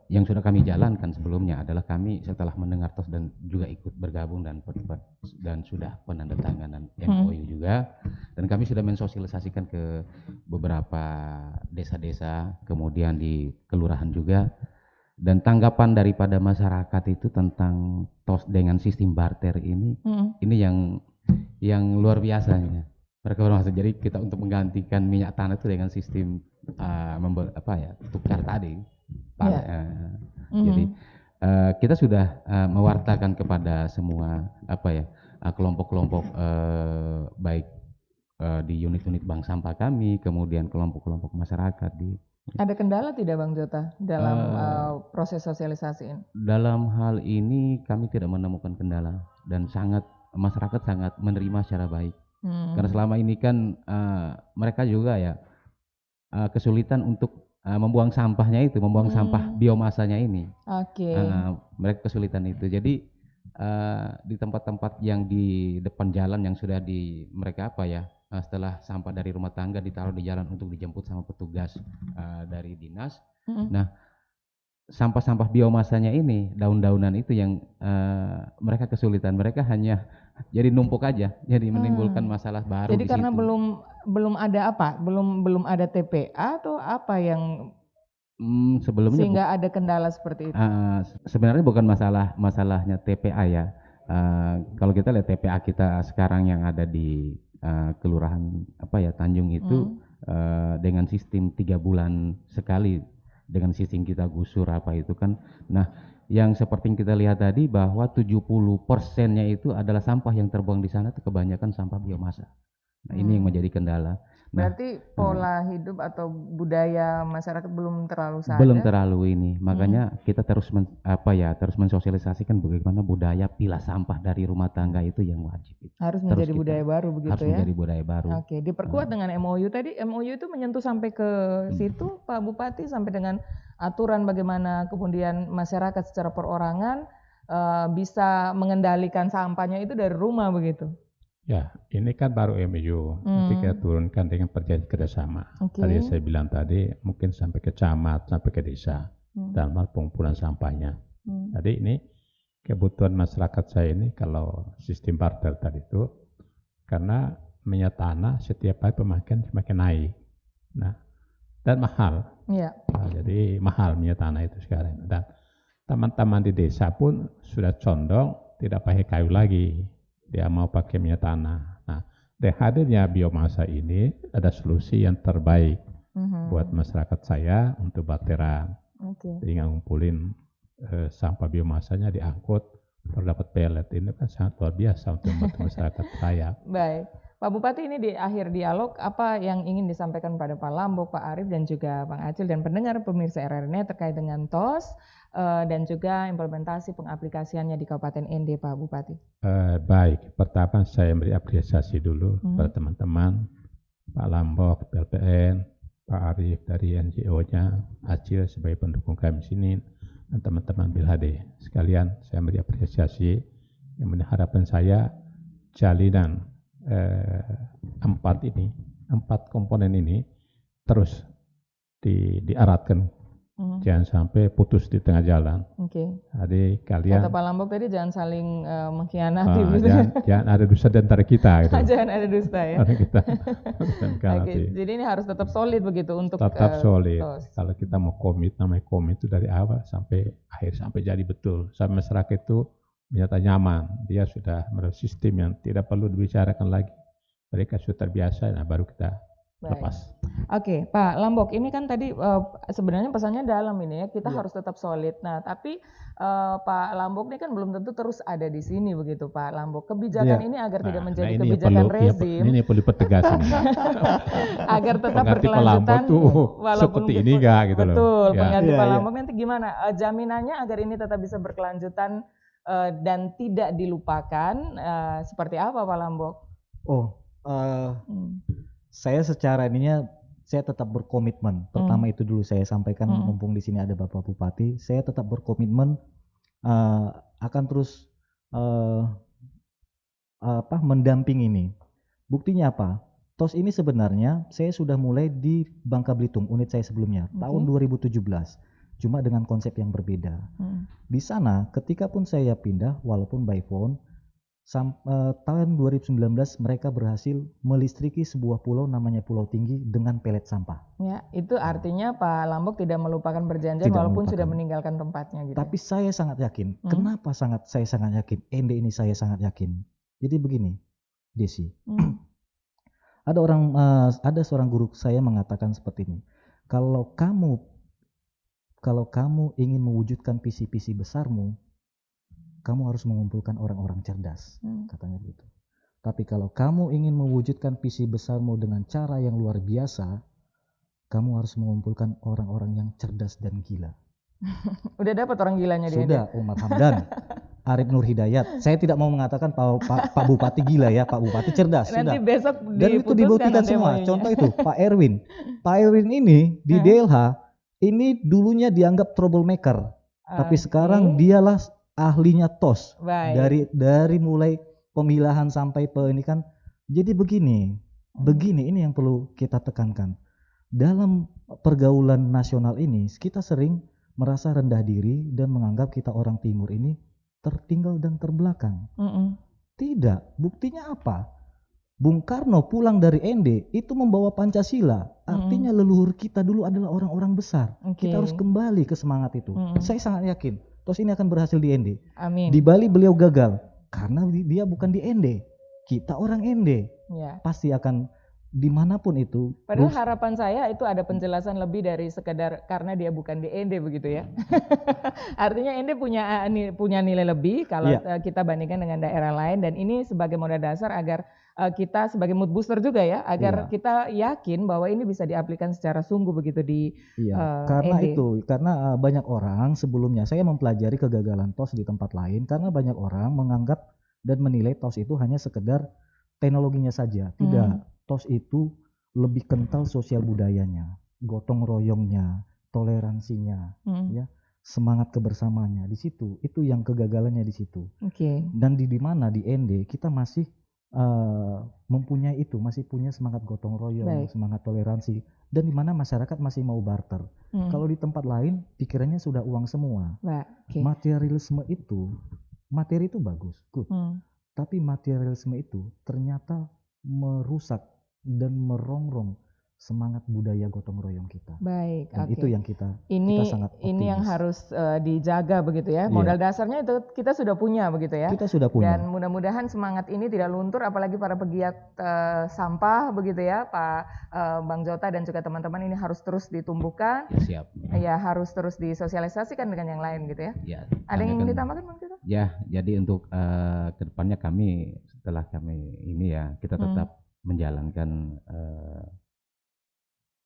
yang sudah kami jalankan sebelumnya adalah kami setelah mendengar TOS dan juga ikut bergabung dan sudah penandatanganan MOU juga, dan kami sudah mensosialisasikan ke beberapa desa-desa, kemudian di kelurahan juga. Dan tanggapan daripada masyarakat itu tentang TOS dengan sistem barter ini yang luar biasanya. Mereka bermaksud jadi kita untuk menggantikan minyak tanah itu dengan sistem tukar tadi. Jadi kita sudah mewartakan kepada semua kelompok-kelompok baik di unit-unit bank sampah kami, kemudian kelompok-kelompok masyarakat di. Ada kendala tidak Bang Jota dalam proses sosialisasi ini? Dalam hal ini kami tidak menemukan kendala dan masyarakat sangat menerima secara baik. Karena selama ini kan mereka juga ya kesulitan untuk membuang sampahnya itu, membuang sampah biomasanya ini. Mereka kesulitan itu. Jadi di tempat-tempat yang di depan jalan yang sudah mereka setelah sampah dari rumah tangga ditaruh di jalan untuk dijemput sama petugas dari dinas. Nah, sampah-sampah biomasanya ini, daun-daunan itu yang mereka kesulitan. Mereka hanya jadi numpuk aja, jadi menimbulkan masalah baru. Jadi karena belum ada belum ada TPA atau apa yang sebelumnya sehingga ada kendala seperti itu? Sebenarnya bukan masalahnya TPA ya. Kalau kita lihat TPA kita sekarang yang ada di kelurahan Tanjung itu dengan sistem 3 bulan sekali, dengan sistem kita gusur itu kan. Nah, yang seperti yang kita lihat tadi bahwa 70%-nya itu adalah sampah yang terbuang di sana itu kebanyakan sampah biomasa. Nah, ini yang menjadi kendala. Berarti pola hidup atau budaya masyarakat belum terlalu sadar. Belum terlalu ini. Makanya kita terus terus mensosialisasikan bagaimana budaya pilah sampah dari rumah tangga itu yang wajib. Harus menjadi budaya baru begitu harus ya. Menjadi budaya baru. Oke, diperkuat dengan MOU tadi. MOU itu menyentuh sampai ke situ Pak Bupati, sampai dengan aturan bagaimana kemudian masyarakat secara perorangan bisa mengendalikan sampahnya itu dari rumah begitu. Ya, ini kan baru MOU, nanti kita turunkan dengan perjanjian kerjasama. Tadi saya bilang tadi mungkin sampai ke camat, sampai ke desa dalam hal pengumpulan sampahnya. Jadi ini kebutuhan masyarakat saya ini kalau sistem barter tadi itu, karena minyak tanah setiap hari pemakaian semakin naik. Nah, dan mahal. Nah, jadi mahal minyak tanah itu sekarang. Dan teman-teman di desa pun sudah condong tidak pakai kayu lagi. Dia mau pakai minyak tanah. Nah, dengan hadirnya biomasa ini ada solusi yang terbaik buat masyarakat saya untuk barteran. Jadi ngumpulin sampah biomasanya diangkut, terdapat pelet. Ini kan sangat luar biasa untuk masyarakat saya. Baik, Pak Bupati, ini di akhir dialog apa yang ingin disampaikan pada Pak Lambok, Pak Arief, dan juga Bang Acil dan pendengar pemirsa RRI terkait dengan TOS dan juga implementasi pengaplikasiannya di Kabupaten ND, Pak Bupati? Baik, pertama saya beri apresiasi dulu pada teman-teman, Pak Lambok, PLPN, Pak Arief dari NGO-nya, Acil sebagai pendukung kami sini, dan teman-teman BLHD. Sekalian saya beri apresiasi, yang harapan saya jalinan 4 komponen ini terus diaratkan. Jangan sampai putus di tengah jalan. Jadi kalian. Kata Pak Lambok tadi jangan saling mengkhianati. Jangan ada dusta di antara kita. Gitu. Jangan ada dusta ya. Kita, jadi ini harus tetap solid begitu untuk. Tetap solid. Kalau kita mau komit, namanya komit itu dari awal sampai akhir sampai jadi betul. Sampai masyarakat itu menyata nyaman. Dia sudah menurut sistem yang tidak perlu dibicarakan lagi. Mereka sudah terbiasa. Nah baru kita. Lepas. Oke, Pak Lambok, ini kan tadi sebenarnya pesannya dalam ini ya, kita harus tetap solid. Nah, tapi Pak Lambok ini kan belum tentu terus ada di sini begitu, Pak Lambok. Kebijakan ini agar tidak menjadi kebijakan rezim. Ini perlu pertegasan. Agar tetap berkelanjutan. Walaupun seperti ini enggak gitu loh. Betul, pengganti Pak Lambok nanti gimana? Jaminannya agar ini tetap bisa berkelanjutan dan tidak dilupakan seperti apa, Pak Lambok? Saya secara ininya saya tetap berkomitmen. Pertama itu dulu saya sampaikan, mumpung di sini ada Bapak Bupati, saya tetap berkomitmen akan terus mendamping ini. Buktinya apa? TOS ini sebenarnya saya sudah mulai di Bangka Belitung, unit saya sebelumnya, tahun 2017. Cuma dengan konsep yang berbeda. Di sana ketika pun saya pindah, walaupun by phone, tahun 2019 mereka berhasil melistriki sebuah pulau namanya Pulau Tinggi dengan pelet sampah. Ya, itu artinya Pak Lambok tidak melupakan perjanjian Tidak walaupun melupakan. sudah meninggalkan tempatnya gitu. Tapi saya sangat yakin. Kenapa saya sangat yakin? Ende ini saya sangat yakin. Jadi begini, Desi. Ada seorang guru saya mengatakan seperti ini. Kalau kamu ingin mewujudkan visi-visi besarmu, kamu harus mengumpulkan orang-orang cerdas, katanya begitu. Tapi kalau kamu ingin mewujudkan visi besarmu dengan cara yang luar biasa, kamu harus mengumpulkan orang-orang yang cerdas dan gila. Udah dapat orang gilanya dia. Sudah, Umar Hamdan, Arif Nur Hidayat. Saya tidak mau mengatakan Pak Bupati gila ya, Pak Bupati cerdas. Nanti sudah. besok Dan itu dibuktikan semua. Contoh itu Pak Erwin. Pak Erwin ini di DLH ini dulunya dianggap troublemaker, tapi sekarang dialah ahlinya TOS. Dari mulai pemilahan sampai ini kan. Jadi begini ini yang perlu kita tekankan. Dalam pergaulan nasional ini kita sering merasa rendah diri dan menganggap kita orang timur ini tertinggal dan terbelakang. Tidak, buktinya apa? Bung Karno pulang dari ND itu membawa Pancasila. Artinya leluhur kita dulu adalah orang-orang besar. Kita harus kembali ke semangat itu. Saya sangat yakin TOS ini akan berhasil di ND. Amin. Di Bali beliau gagal karena dia bukan di ND. Kita orang ND. Ya. Pasti akan dimanapun itu. Padahal harapan saya itu ada penjelasan lebih dari sekedar karena dia bukan di ND begitu ya. Artinya ND punya nilai lebih kalau kita bandingkan dengan daerah lain, dan ini sebagai modal dasar agar kita sebagai mood booster juga ya, agar kita yakin bahwa ini bisa diaplikasikan secara sungguh begitu di karena ND. Karena banyak orang sebelumnya saya mempelajari kegagalan TOS di tempat lain karena banyak orang menganggap dan menilai TOS itu hanya sekedar teknologinya saja. Tidak. TOS itu lebih kental sosial budayanya, gotong royongnya, toleransinya, ya, semangat kebersamaannya di situ. Itu yang kegagalannya di situ. Dan di mana di ND kita masih mempunyai itu, masih punya semangat gotong royong, semangat toleransi, dan di mana masyarakat masih mau barter. Kalau di tempat lain pikirannya sudah uang semua. Materialisme itu, materi itu bagus, good. Tapi materialisme itu ternyata merusak dan merongrong semangat budaya gotong royong kita. Baik, dan itu yang kita sangat optimis. Ini yang harus dijaga begitu ya. Modal dasarnya itu kita sudah punya begitu ya. Kita sudah punya. Dan mudah-mudahan semangat ini tidak luntur, apalagi para pegiat sampah begitu ya, Pak Bang Jota dan juga teman-teman, ini harus terus ditumbuhkan. Siap. Ya, harus terus disosialisasikan dengan yang lain gitu ya. Ada yang ingin ditambahkan Bang Jota? Ya, jadi untuk kedepannya kami setelah kami ini ya kita tetap menjalankan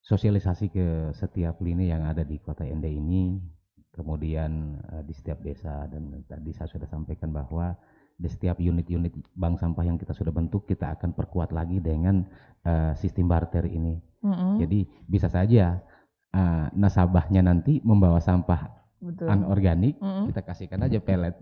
sosialisasi ke setiap lini yang ada di kota ND ini, kemudian di setiap desa, dan tadi saya sudah sampaikan bahwa di setiap unit-unit bank sampah yang kita sudah bentuk kita akan perkuat lagi dengan sistem barter ini. Jadi bisa saja nasabahnya nanti membawa sampah anorganik, kita kasihkan aja pelet.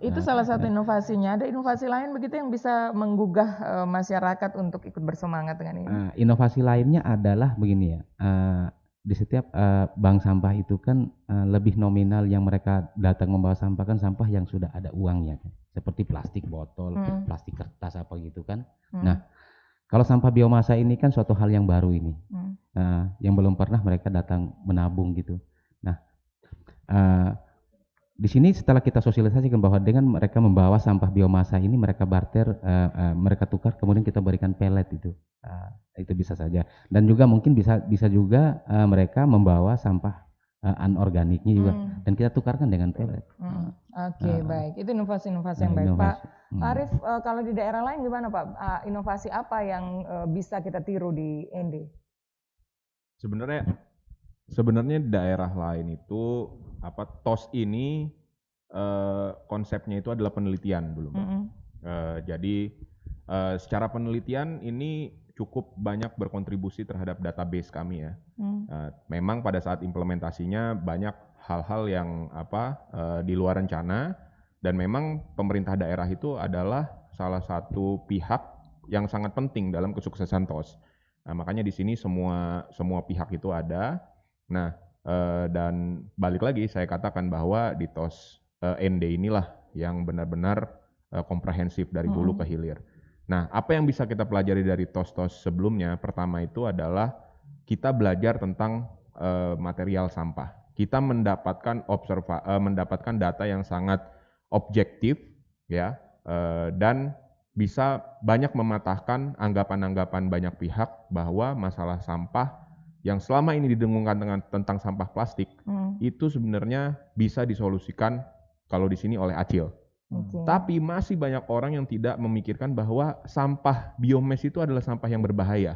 Itu salah satu inovasinya. Ada inovasi lain begitu yang bisa menggugah masyarakat untuk ikut bersemangat dengan ini? Inovasi lainnya adalah begini ya, di setiap bank sampah itu kan lebih nominal yang mereka datang membawa sampah kan sampah yang sudah ada uangnya, seperti plastik botol, plastik kertas apa gitu kan. Nah, kalau sampah biomasa ini kan suatu hal yang baru ini, yang belum pernah mereka datang menabung gitu. Di sini setelah kita sosialisasikan bahwa dengan mereka membawa sampah biomasa ini mereka barter, mereka tukar, kemudian kita berikan pelet itu bisa saja. Dan juga mungkin bisa juga mereka membawa sampah anorganiknya juga dan kita tukarkan dengan pelet. Baik, itu inovasi-inovasi yang baik. Pak Arif, kalau di daerah lain gimana Pak? Inovasi apa yang bisa kita tiru di ND? Sebenarnya daerah lain itu TOS ini konsepnya itu adalah penelitian dulu, Mbak. Jadi secara penelitian ini cukup banyak berkontribusi terhadap database kami ya. Memang pada saat implementasinya banyak hal-hal yang di luar rencana, dan memang pemerintah daerah itu adalah salah satu pihak yang sangat penting dalam kesuksesan TOS. Nah, makanya di sini semua pihak itu ada. Nah, dan balik lagi saya katakan bahwa di TOS ND inilah yang benar-benar komprehensif dari hulu ke hilir. Nah, apa yang bisa kita pelajari dari TOS-TOS sebelumnya? Pertama itu adalah kita belajar tentang material sampah. Kita mendapatkan mendapatkan data yang sangat objektif, ya, dan bisa banyak mematahkan anggapan-anggapan banyak pihak bahwa masalah sampah yang selama ini didengungkan tentang sampah plastik itu sebenarnya bisa disolusikan kalau di sini oleh ACIL. Tapi masih banyak orang yang tidak memikirkan bahwa sampah biomass itu adalah sampah yang berbahaya.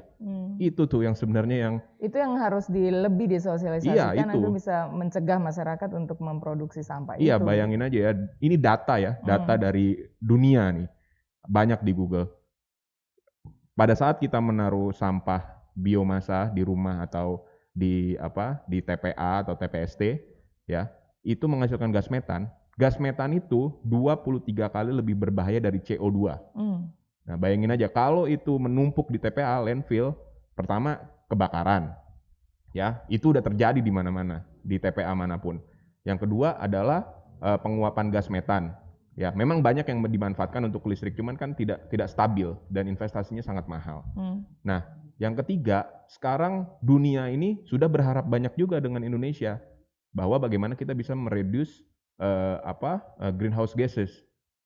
Itu tuh yang sebenarnya itu yang harus lebih disosialisasikan, itu bisa mencegah masyarakat untuk memproduksi sampah itu. Iya, bayangin aja ya, ini data ya, data dari dunia nih, banyak di Google. Pada saat kita menaruh sampah biomasa di rumah atau di TPA atau TPST, ya, itu menghasilkan gas metan. Gas metan itu 23 kali lebih berbahaya dari CO2. Nah, bayangin aja kalau itu menumpuk di TPA, landfill, pertama kebakaran. Ya, itu udah terjadi di mana-mana, di TPA manapun. Yang kedua adalah penguapan gas metan. Ya, memang banyak yang dimanfaatkan untuk listrik, cuman kan tidak stabil dan investasinya sangat mahal. Nah, yang ketiga, sekarang dunia ini sudah berharap banyak juga dengan Indonesia bahwa bagaimana kita bisa mereduce greenhouse gases.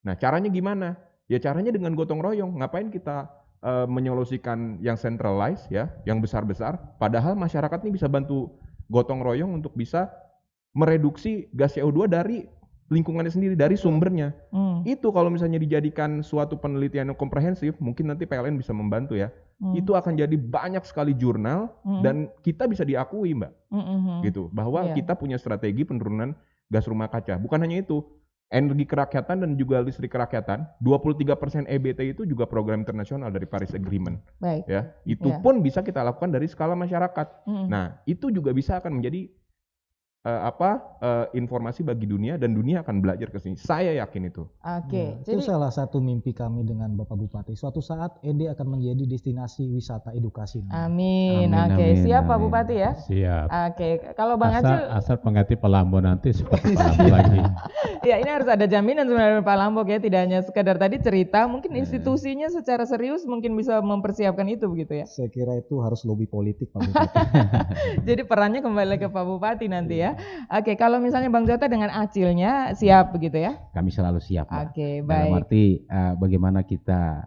Nah, caranya gimana? Ya caranya dengan gotong royong. Ngapain kita menyolusikan yang centralized, ya, yang besar-besar, padahal masyarakat ini bisa bantu gotong royong untuk bisa mereduksi gas CO2 dari lingkungannya sendiri, dari sumbernya. Itu kalau misalnya dijadikan suatu penelitian yang komprehensif, mungkin nanti PLN bisa membantu ya. Itu akan jadi banyak sekali jurnal dan kita bisa diakui, Mbak. Gitu, bahwa kita punya strategi penurunan gas rumah kaca. Bukan hanya itu, energi kerakyatan dan juga listrik kerakyatan, 23% EBT itu juga program internasional dari Paris Agreement. Ya, itu pun bisa kita lakukan dari skala masyarakat. Nah, itu juga bisa akan menjadi informasi bagi dunia dan dunia akan belajar ke sini. Saya yakin itu. Itu salah satu mimpi kami dengan Bapak Bupati. Suatu saat ND akan menjadi destinasi wisata edukasi. Amin. Siap Pak Bupati ya? Siap. Kalau Bang Acil asal pengganti Pak Lambo nanti seperti Pak Lambo lagi. Ya, ini harus ada jaminan sebenarnya Pak Lambo ya, tidak hanya sekedar tadi cerita, mungkin institusinya secara serius mungkin bisa mempersiapkan itu begitu ya. Saya kira itu harus lobby politik Pak Bupati. Jadi perannya kembali ke Pak Bupati nanti ya. Kalau misalnya Bang Jota dengan Acilnya siap begitu ya? Kami selalu siap. Baik. Dalam arti bagaimana kita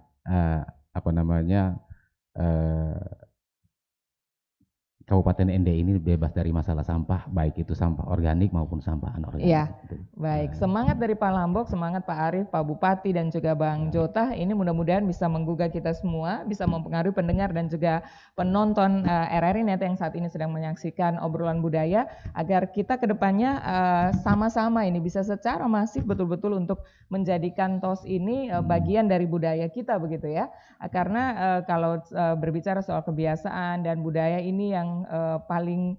Kabupaten ND ini bebas dari masalah sampah, baik itu sampah organik maupun sampah anorganik. Iya, baik. Semangat dari Pak Lambok, semangat Pak Arief, Pak Bupati, dan juga Bang Jota. Ini mudah-mudahan bisa menggugah kita semua, bisa mempengaruhi pendengar dan juga penonton RRI Net yang saat ini sedang menyaksikan obrolan budaya, agar kita kedepannya sama-sama ini bisa secara masif betul-betul untuk menjadikan TOS ini bagian dari budaya kita begitu ya. Karena kalau berbicara soal kebiasaan dan budaya ini yang paling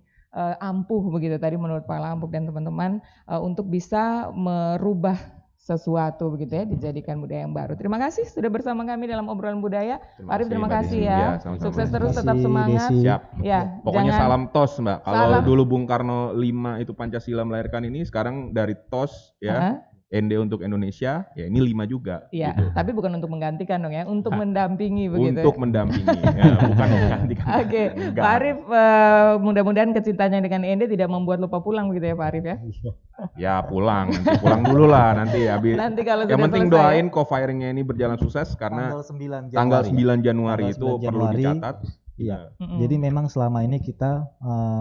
ampuh begitu tadi menurut Pak Lampuk dan teman-teman untuk bisa merubah sesuatu begitu ya, dijadikan budaya yang baru. Terima kasih sudah bersama kami dalam obrolan budaya. Pak Arief, terima kasih ya. Sukses terus, tetap semangat. Siap. Ya, pokoknya salam TOS, Mbak. Kalau dulu Bung Karno 5 itu Pancasila melahirkan ini, sekarang dari TOS ya. ND untuk Indonesia, ya ini 5 juga. Iya, gitu. tapi bukan untuk menggantikan dong ya, untuk mendampingi begitu. Untuk mendampingi, ya, bukan menggantikan. Oke, Pak Arief, mudah-mudahan kecintanya dengan ND tidak membuat lupa pulang begitu ya Pak Arief ya. Ya pulang, nanti pulang dulu lah nanti habis. Nanti kalau yang penting selesai, doain co-firingnya ini berjalan sukses karena tanggal 9 Januari itu perlu dicatat. Iya. Jadi memang selama ini kita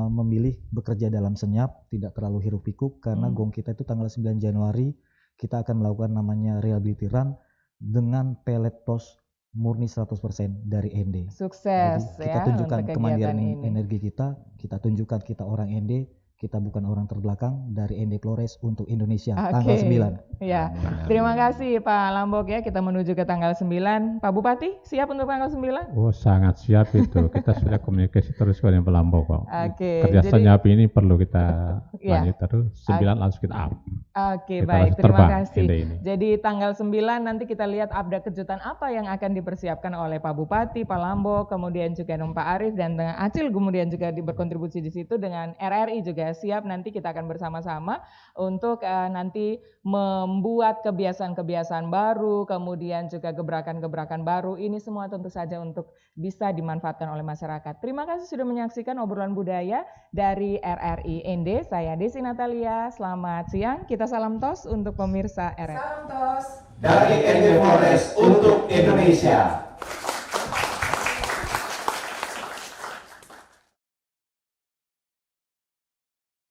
memilih bekerja dalam senyap, tidak terlalu hiruk pikuk karena gong kita itu tanggal 9 Januari kita akan melakukan namanya reliability run dengan pellet TOS murni 100% dari ND. Sukses. Jadi kita tunjukkan kemandirian energi kita tunjukkan kita orang ND, kita bukan orang terbelakang, dari ND Flores untuk Indonesia tanggal 9. Ya. Terima kasih Pak Lambok ya, kita menuju ke tanggal 9. Pak Bupati siap untuk tanggal 9? Oh, sangat siap itu. Kita sudah komunikasi terus dengan Pak Lambok kok. Kerja jadi, senyap ini perlu kita lanjut terus. 9 langsung kita up. Baik, terima kasih. Jadi tanggal 9 nanti kita lihat update kejutan apa yang akan dipersiapkan oleh Pak Bupati, Pak Lambok, kemudian juga Pak Arief dan Acil kemudian juga berkontribusi di situ dengan RRI juga sudah siap, nanti kita akan bersama-sama untuk nanti membuat kebiasaan-kebiasaan baru, kemudian juga gebrakan-gebrakan baru. Ini semua tentu saja untuk bisa dimanfaatkan oleh masyarakat. Terima kasih sudah menyaksikan obrolan budaya dari RRI ND. Saya Desi Natalia, selamat siang. Kita salam tos untuk pemirsa RRI. Salam tos dari ND Flores untuk Indonesia.